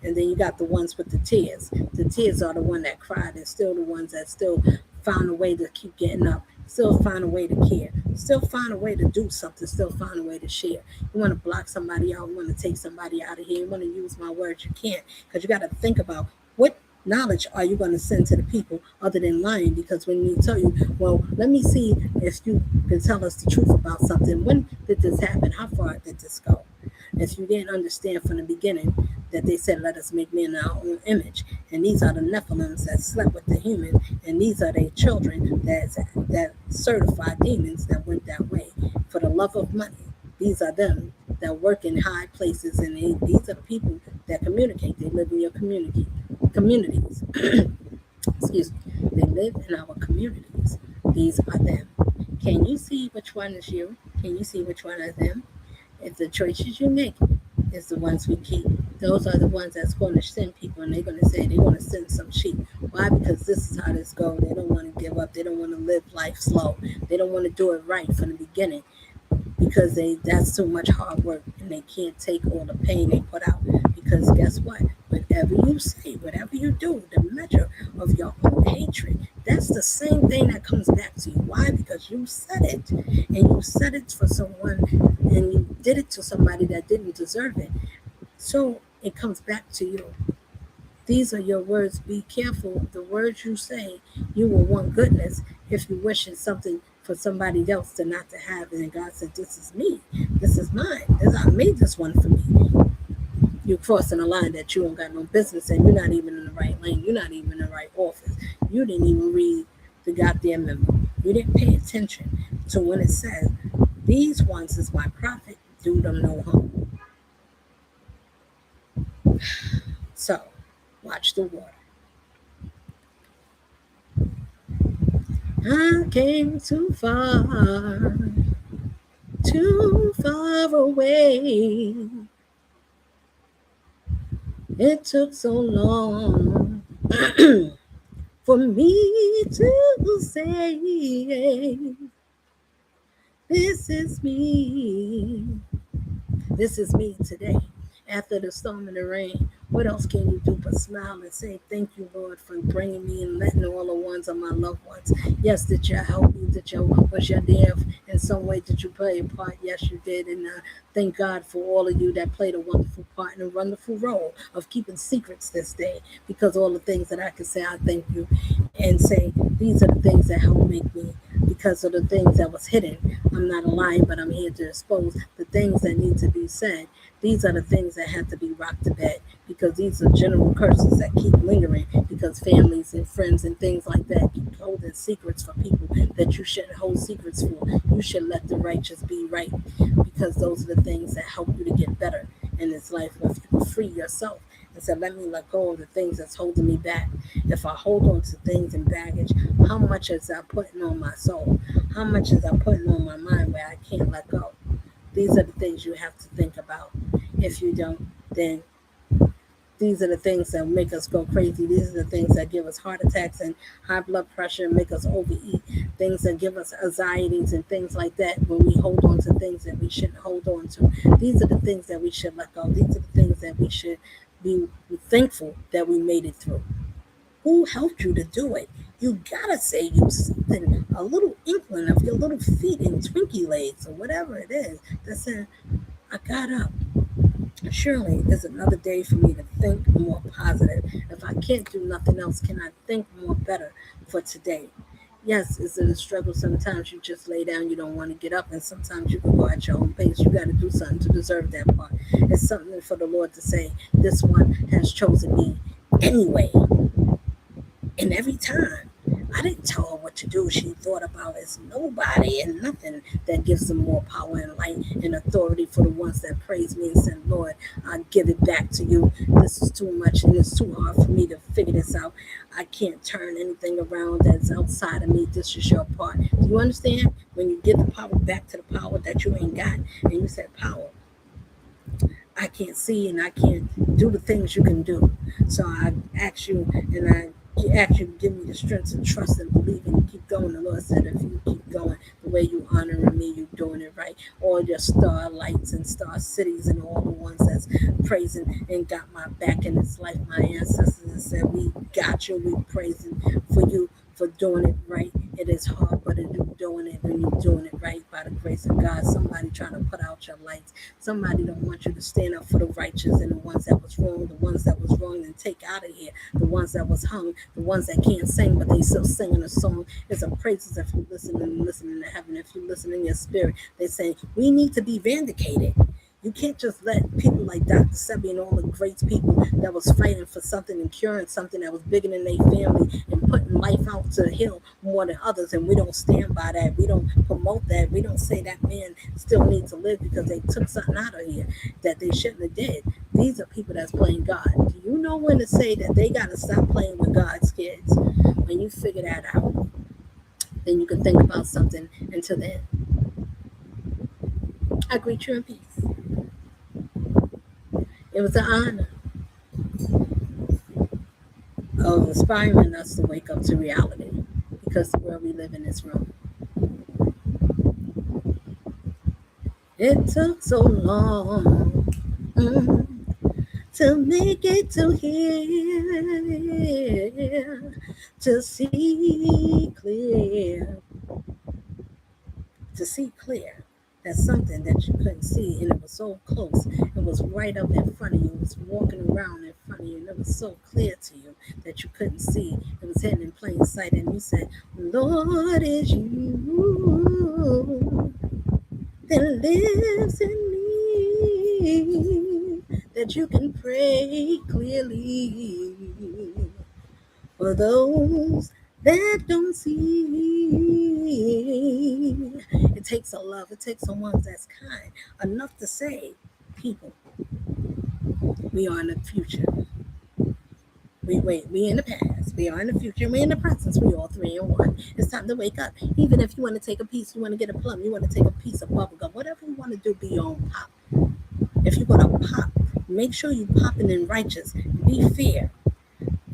And then you got the ones with the tears. The tears are the one that cried, and still the ones that still found a way to keep getting up, still find a way to care, still find a way to do something, still find a way to share. You want to block somebody out, you want to take somebody out of here, you want to use my words, you can't, because you got to think about what knowledge are you going to send to the people other than lying. Because when you tell you, well, let me see if you can tell us the truth about something. When did this happen? How far did this go? If you didn't understand from the beginning that they said, let us make man in our own image, and these are the Nephilims that slept with the human, and these are their children that certified demons that went that way for the love of money. These are them that work in high places, and these are the people that communicate. They live in your communities. Excuse me. They live in our communities. These are them. Can you see which one is you? Can you see which one is them? If the choices you make is the ones we keep, those are the ones that's going to send people, and they're going to say they're going to send some sheep. Why? Because this is how this goes. They don't want to give up. They don't want to live life slow. They don't want to do it right from the beginning, because that's too much hard work, and they can't take all the pain they put out. Because guess what? Whatever you say, whatever you do, the measure of your own hatred, that's the same thing that comes back to you. Why? Because you said it, and you said it for someone, and you did it to somebody that didn't deserve it. So it comes back to you. These are your words. Be careful. The words you say, you will want goodness if you wish something for somebody else to not to have it. And God said, this is me. This is mine. I made this one for me. You're crossing a line that you don't got no business in. You're not even in the right lane. You're not even in the right office. You didn't even read the goddamn memo. You didn't pay attention to when it says, these ones is my prophet, do them no harm. So, watch the water. I came too far away. It took so long for me to say, this is me. This is me today. After the storm and the rain, what else can you do but smile and say, thank you, Lord, for bringing me and letting all the ones of my loved ones. Yes, did you help me? Was you there in some way? Did you play a part? Yes, you did. And thank God for all of you that played a wonderful part and a wonderful role of keeping secrets this day. Because all the things that I can say, I thank you, and say, these are the things that help make me. Because of the things that was hidden. I'm not a liar, but I'm here to expose the things that need to be said. These are the things that have to be rocked to bed, because these are general curses that keep lingering, because families and friends and things like that keep holding secrets for people that you shouldn't hold secrets for. You should let the righteous be right, because those are the things that help you to get better in this life. If you can free yourself and say, let me let go of the things that's holding me back. If I hold on to things and baggage, how much is I putting on my soul? How much is I putting on my mind where I can't let go? These are the things you have to think about. If you don't, then these are the things that make us go crazy. These are the things that give us heart attacks and high blood pressure and make us overeat. Things that give us anxieties and things like that when we hold on to things that we shouldn't hold on to. These are the things that we should let go. These are the things that we should be thankful that we made it through. Who helped you to do it? You gotta say you something, a little inkling of your little feet and Twinkie legs or whatever it is that said, I got up. Surely there's another day for me to think more positive. If I can't do nothing else, can I think more better for today? Yes, it's a struggle. Sometimes you just lay down, you don't want to get up, and sometimes you can go at your own pace. You got to do something to deserve that part. It's something for the Lord to say, this one has chosen me anyway. And every time, I didn't tell her what to do. She thought about it's nobody and nothing that gives them more power and light and authority for the ones that praise me and said, Lord, I give it back to you. This is too much and it's too hard for me to figure this out. I can't turn anything around that's outside of me. This is your part. Do you understand? When you give the power back to the power that you ain't got, and you said, power, I can't see and I can't do the things you can do. So I ask you, and I ask you to give me the strength to trust and believe and keep going. The Lord said, if you keep going the way you honoring me, you doing it right. All your star lights and star cities and all the ones that's praising and got my back in this life, my ancestors said, we got you. We praising for you for doing it right. It is hard, but if you're doing it and you're doing it right by the grace of God, somebody trying to put out your lights. Somebody don't want you to stand up for the righteous and the ones that was wrong, the ones that was wrong and take out of here, the ones that was hung, the ones that can't sing, but they still singing a song. It's a praises if you listen and listening to heaven. If you listen in your spirit, they say, we need to be vindicated. You can't just let people like Dr. Sebi and all the great people that was fighting for something and curing something that was bigger than their family and putting life out to the hill more than others, and we don't stand by that. We don't promote that. We don't say that man still needs to live because they took something out of here that they shouldn't have did. These are people that's playing God. Do you know when to say that they got to stop playing with God's kids? When you figure that out, then you can think about something. Until then, I greet you in peace. It was an honor of inspiring us to wake up to reality, because the world we live in is wrong. It took so long to make it to here, to see clear, that's something that you couldn't see, and it was so close. It was right up in front of you. It was walking around in front of you, and it was so clear to you that you couldn't see. It was hidden in plain sight, and you said, Lord, is you that lives in me, that you can pray clearly for those that don't see. It takes a love. It takes someone that's kind enough to say, people, we are in the future. We in the past, we are in the future, we in the present, we all three in one. It's time to wake up. Even if you want to take a piece, you want to get a plum, you want to take a piece of bubble gum, whatever you want to do, be your own pop. If you're going to pop, make sure you popping in righteous. Be fair.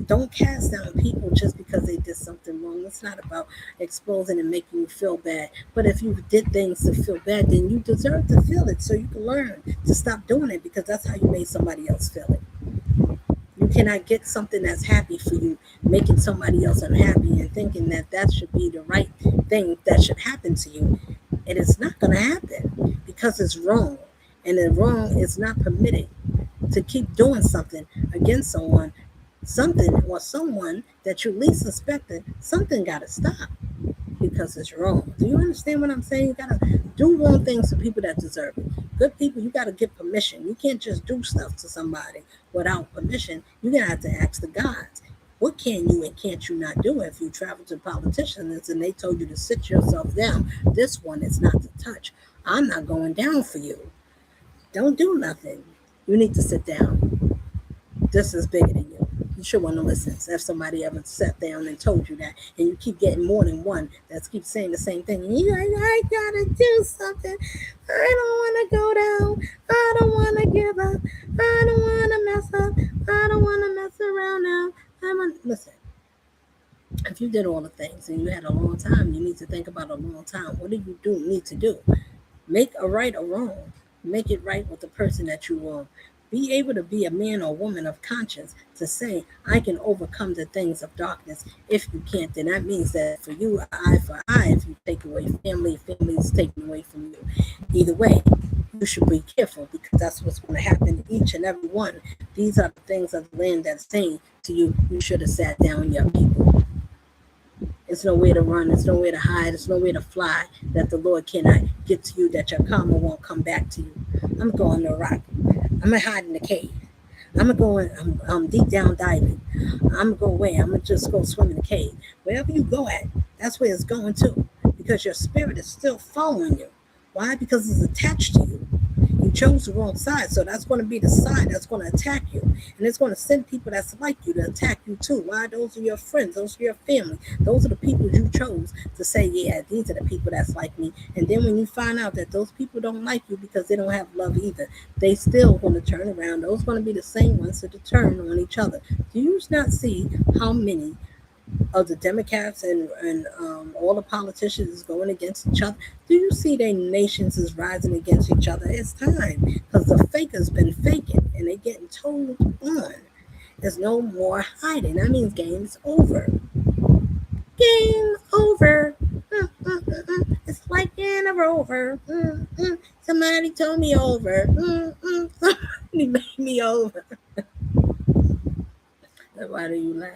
Don't cast down people just because they did something wrong. It's not about exposing and making you feel bad. But if you did things to feel bad, then you deserve to feel it, so you can learn to stop doing it, because that's how you made somebody else feel it. You cannot get something that's happy for you, making somebody else unhappy and thinking that that should be the right thing that should happen to you. It is not going to happen, because it's wrong. And the wrong is not permitted. To keep doing something against someone, something or someone that you least suspected, something got to stop, because it's wrong. Do you understand what I'm saying? You got to do wrong things to people that deserve it. Good people, you got to get permission. You can't just do stuff to somebody without permission. You're going to have to ask the gods. What can you and can't you not do? If you travel to politicians and they told you to sit yourself down, this one is not to touch. I'm not going down for you. Don't do nothing. You need to sit down. This is bigger than you. You should want to listen. So if somebody ever sat down and told you that, and you keep getting more than one that keeps saying the same thing, and you're like, I gotta do something. I don't want to go down. I don't want to give up. I don't want to mess up. I don't want to mess around now. Listen. If you did all the things and you had a long time, you need to think about a long time. What do you need to do? Make a right or wrong. Make it right with the person that you wrong. Be able to be a man or woman of conscience to say, I can overcome the things of darkness. If you can't, then that means that for you, eye for eye. If you take away family, family is taken away from you. Either way, you should be careful, because that's what's going to happen to each and every one. These are the things of the land that's saying to you, you should have sat down, young people. There's nowhere to run. There's nowhere to hide. There's nowhere to fly that the Lord cannot get to you, that your karma won't come back to you. I'm going to rock. I'm going to hide in the cave. I'm deep down diving. I'm going to go away. I'm going to just go swim in the cave. Wherever you go at, that's where it's going to, because your spirit is still following you. Why? Because it's attached to you. You chose the wrong side. So that's going to be the side that's going to attack you. And it's going to send people that's like you to attack you too. Why? Those are your friends. Those are your family. Those are the people you chose to say, yeah, these are the people that's like me. And then when you find out that those people don't like you because they don't have love either, they still going to turn around. Those going to be the same ones to turn on each other. Do you not see how many of the Democrats and all the politicians is going against each other? Do you see their nations is rising against each other? It's time, because the fakers been faking and they getting told on. There's no more hiding. That means game's over. Game over. It's like in a rover. Somebody told me over. Somebody made me over. Why do you laugh?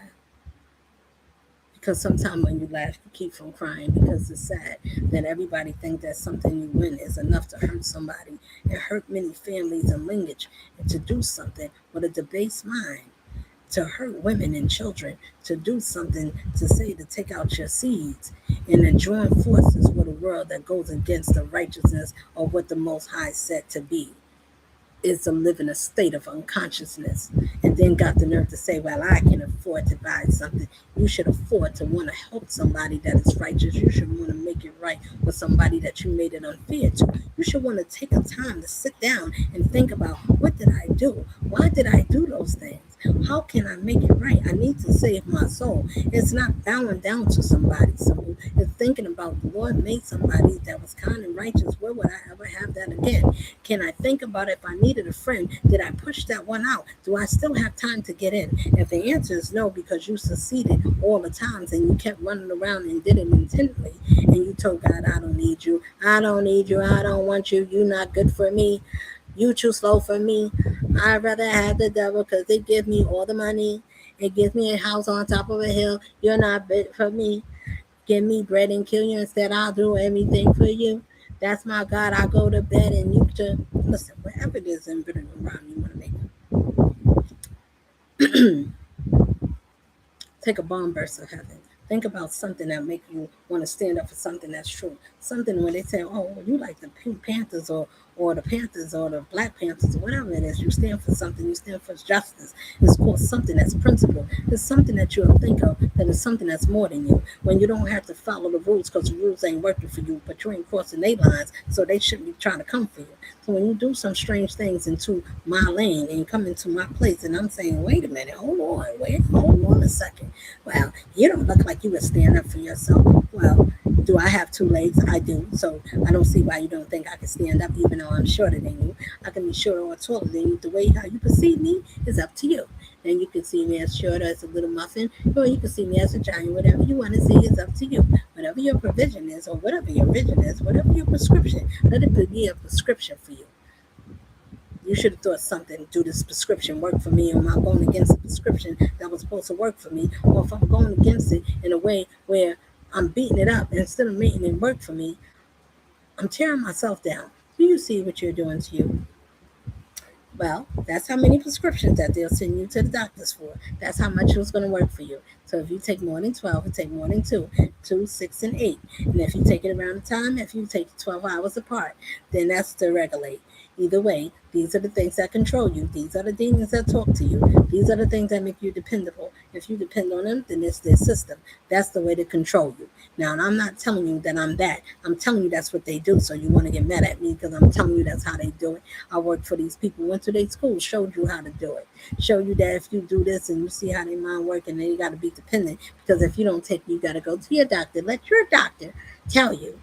Because sometimes when you laugh, you keep from crying, because it's sad that everybody thinks that something you win is enough to hurt somebody and hurt many families and lineage, and to do something with a debased mind, to hurt women and children, to do something to say to take out your seeds, and to join forces with a world that goes against the righteousness of what the Most High said to be, is to live in a state of unconsciousness, and then got the nerve to say, well, I can afford to buy something. You should afford to want to help somebody that is righteous. You should want to make it right with somebody that you made it unfair to. You should want to take a time to sit down and think about, what did I do? Why did I do those things? How can I make it right? I need to save my soul. It's not bowing down to somebody. So it's thinking about, the Lord made somebody that was kind and righteous. Where would I ever have that again? Can I think about, if I needed a friend, did I push that one out? Do I still have time to get in? If the answer is no, because you succeeded all the times and you kept running around and did it intently, and you told God, I don't need you. I don't need you. I don't want you. You're not good for me. You too slow for me. I'd rather have the devil, because they give me all the money. It gives me a house on top of a hill. You're not fit for me. Give me bread and kill you. Instead, I'll do everything for you. That's my God. I go to bed and you to listen. Whatever it is in Britain around you want to make. Take a bomb burst of heaven. Think about something that make you want to stand up for something that's true. Something when they say, oh, you like the Pink Panthers or the Panthers or the Black Panthers or whatever it is. You stand for something. You stand for justice. It's called something that's principle. It's something that you'll think of that is something that's more than you. When you don't have to follow the rules because the rules ain't working for you, but you ain't crossing their lines, so they shouldn't be trying to come for you. So when you do some strange things into my lane and come into my place, and I'm saying, wait a minute, hold on a second. Well, you don't look like you would stand up for yourself. Well, do I have two legs? I do. So I don't see why you don't think I can stand up, even though I'm shorter than you. I can be shorter or taller than you. The way how you perceive me is up to you. And you can see me as shorter as a little muffin, or you can see me as a giant. Whatever you want to see is up to you. Whatever your provision is, or whatever your vision is, whatever your prescription, let it be a prescription for you. You should have thought something, do this prescription work for me? Or am I going against the prescription that was supposed to work for me? Or if I'm going against it in a way where I'm beating it up instead of making it work for me, I'm tearing myself down. Do you see what you're doing to you? Well, that's how many prescriptions that they'll send you to the doctors for. That's how much it's going to work for you. So if you take more than 12, and take more than 2, 6, and 8. And if you take it around the time, if you take 12 hours apart, then that's to regulate. Either way, these are the things that control you. These are the demons that talk to you. These are the things that make you dependable. If you depend on them, then it's their system. That's the way to control you. Now, and I'm not telling you that I'm that. I'm telling you that's what they do. So you want to get mad at me because I'm telling you that's how they do it. I worked for these people, went to their school, showed you how to do it. Show you that if you do this and you see how their mind work, and then you got to be dependent. Because if you don't take it, you got to go to your doctor. Let your doctor tell you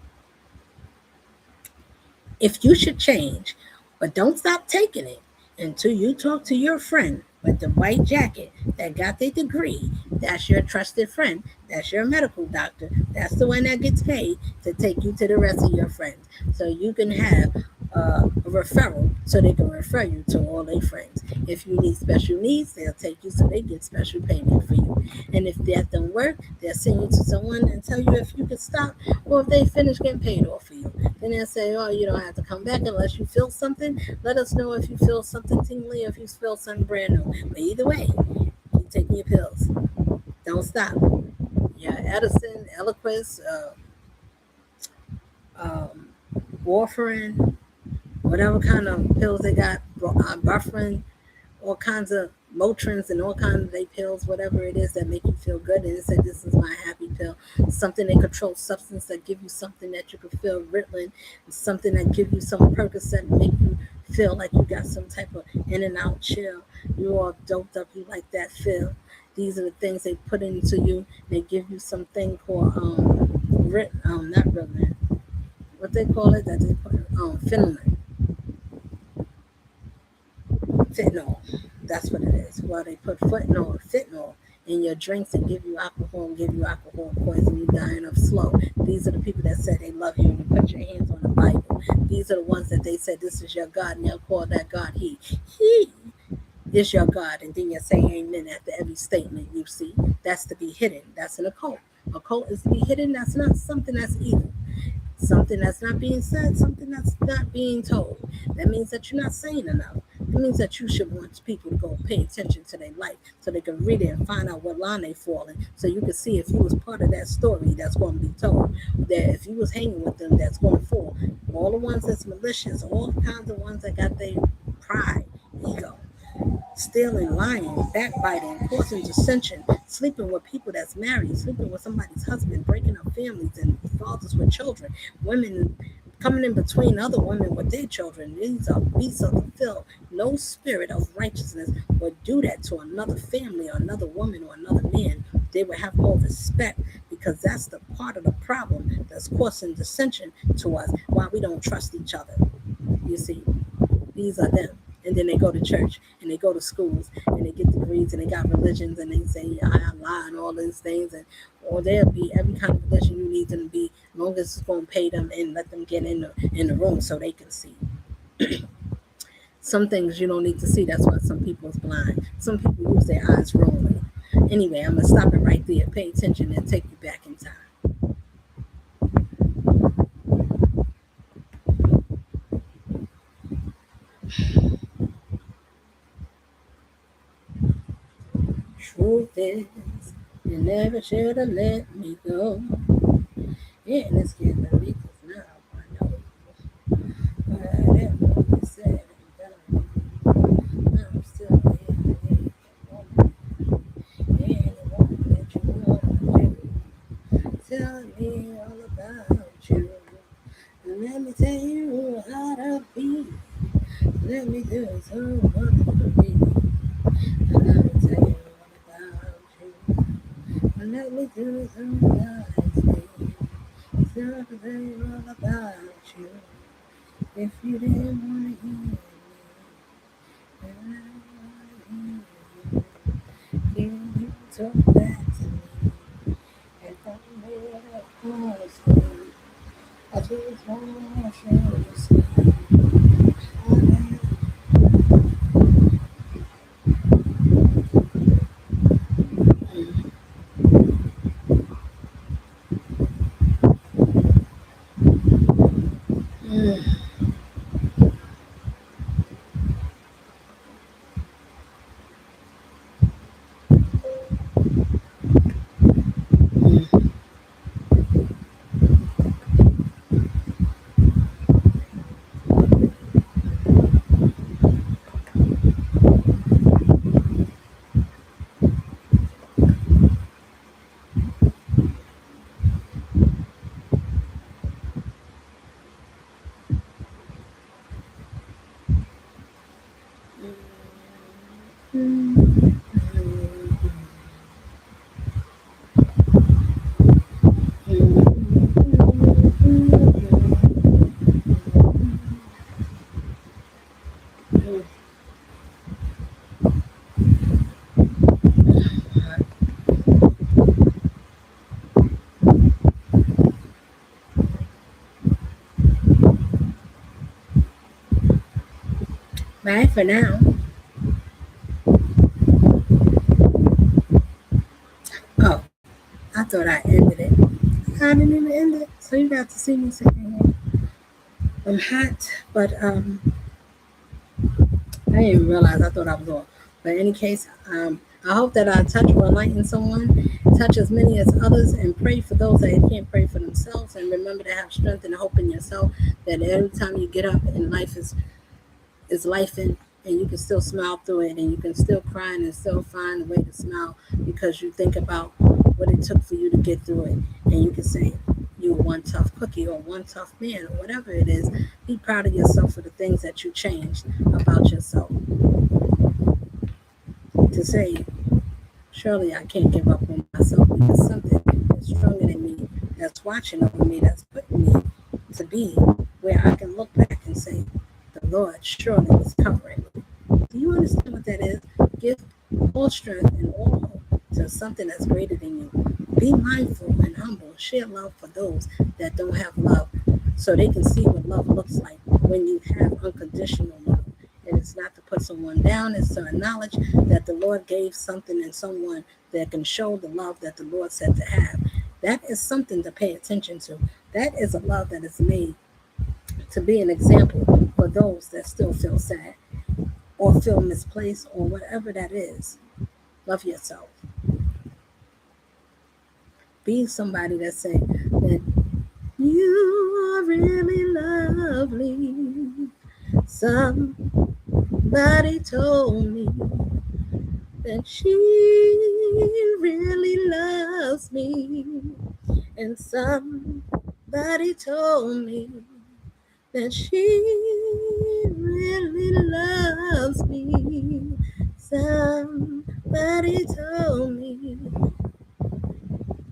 if you should change. But don't stop taking it until you talk to your friend with the white jacket that got their degree. That's your trusted friend. That's your medical doctor. That's the one that gets paid to take you to the rest of your friends. So you can have a referral so they can refer you to all their friends. If you need special needs, they'll take you so they get special payment for you. And if that don't work, they'll send you to someone and tell you if you can stop, or if they finish getting paid off for you. Then they'll say, oh, you don't have to come back unless you feel something. Let us know if you feel something tingly, if you feel something brand new. But either way, keep taking your pills. Don't stop. Yeah, Edison, Eliquis, warfarin, whatever kind of pills they got, Bufferin, all kinds of Motrins and all kinds of they pills, whatever it is that make you feel good. And it said, this is my happy pill. Something that controls substance that give you something that you can feel Ritalin, something that give you some Percocet make you feel like you got some type of in and out chill. You all doped up, you like that feel. These are the things they put into you. They give you something called not Ritalin, what they call it that they put fentanyl. That's what it is. Well, they put fentanyl in your drinks and give you alcohol poison. You dying of slow. These are the people that say they love you and you put your hands on the Bible. These are the ones that they said this is your God and they'll call that God He. He is your God, and then you say amen after every statement. You see, that's to be hidden. That's an occult. Occult is to be hidden. That's not something that's evil. Something that's not being said, something that's not being told. That means that you're not saying enough. It means that you should want people to go pay attention to their life so they can read it and find out what line they fall in. So you can see if you was part of that story that's going to be told. That if you was hanging with them, that's going to fall. All the ones that's malicious, all kinds of ones that got their pride, ego, stealing, lying, backbiting, causing dissension, sleeping with people that's married, sleeping with somebody's husband, breaking up families and fathers with children, women coming in between other women with their children. These are beasts of the field. No spirit of righteousness would do that to another family or another woman or another man. They would have more respect because that's the part of the problem that's causing dissension to us, why we don't trust each other. You see, these are them. And then they go to church and they go to schools and they get degrees and they got religions and they say Allah and all these things, and or they'll be every kind of religion you need them to be, as long as it's going to pay them and let them get in the room so they can see. Some things you don't need to see. That's why some people is blind. Some people use their eyes wrongly. Anyway, I'm gonna stop it right there. Pay attention and take you back in time. Truth is, you never should have let me go. Yeah, let's get the because now I know whatever you said and done. I'm still here. And the woman that you want to tell me all about you. And let me tell you how to be. Let me do it so wonderfully. And let me tell you all about you. And let me do it so nicely. So I can tell you all about you. If you didn't want to hear me, then I want to hear you. Can you talk back to me? And tell me what I want to say. I just want to show you something. Bye for now. Oh, I thought I ended it. I didn't even end it. So you got to see me sitting here. I'm hot, but I didn't even realize I thought I was on. But in any case, I hope that I touch or enlighten someone, touch as many as others, and pray for those that can't pray for themselves. And remember to have strength and hope in yourself. That every time you get up and life is life and you can still smile through it, and you can still cry and still find a way to smile because you think about what it took for you to get through it. And you can say you were one tough cookie or one tough man or whatever it is. Be proud of yourself for the things that you changed about yourself. To say, surely I can't give up on myself because something is stronger than me, that's watching over me, that's putting me to be where I can look back and say, the Lord surely was covering me. Do you understand what that is? Give all strength and all hope to something that's greater than you. Be mindful and humble. Share love for those that don't have love so they can see what love looks like when you have unconditional love. And it's not to put someone down, it's to acknowledge that the Lord gave something in someone that can show the love that the Lord said to have. That is something to pay attention to. That is a love that is made to be an example for those that still feel sad or feel misplaced or whatever that is. Love yourself. Be somebody that say that you are really lovely. Somebody told me that she really loves me. And somebody told me that she really loves me. Somebody told me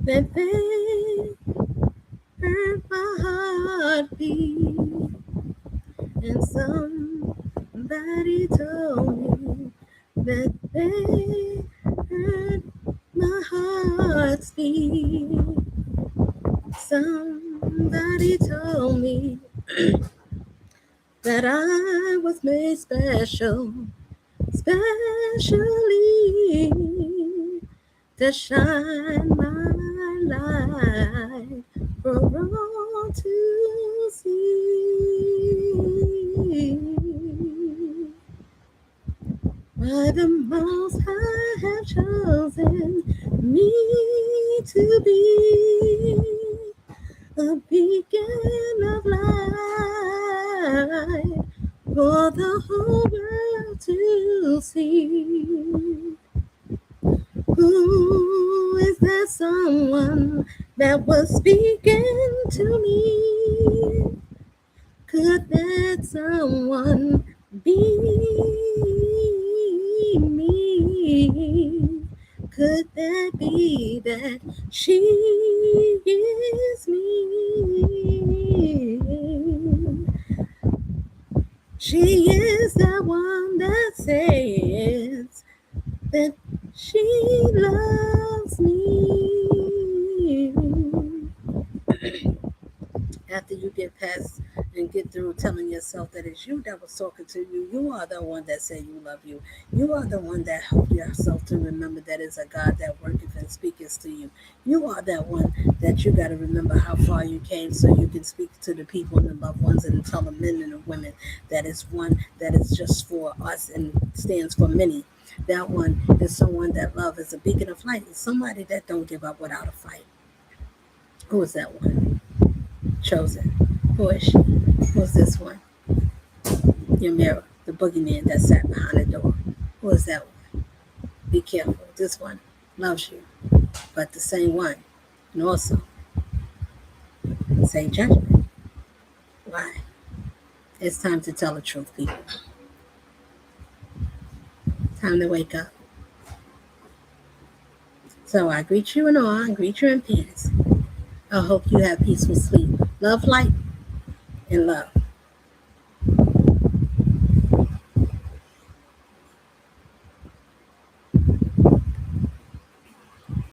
that they heard my heartbeat. And somebody told me that they heard my heart speak. Somebody told me that I was made special, specially to shine my light for all to see. Why the Most High have chosen me to be a beacon of light for the whole world to see. Who is that someone that was speaking to me? Could that someone be me? Could that be that she is me? She is the one that says that she loves me. After you get past and get through telling yourself that it's you that was talking to you, you are the one that said you love you. You are the one that helped yourself to remember that it's a God that worketh and speaketh to you. You are that one that you got to remember how far you came so you can speak to the people and the loved ones and tell the men and the women that it's one that is just for us and stands for many. That one is someone that love is a beacon of light. It's somebody that don't give up without a fight. Who is that one? Chosen. Who is she? Who's this one? Your mirror, the boogeyman that sat behind the door. Who is that one? Be careful. This one loves you, but the same one, and also same judgment. Why? It's time to tell the truth, people. Time to wake up. So I greet you in awe, I greet you in peace. I hope you have peaceful sleep. Love, light, and love.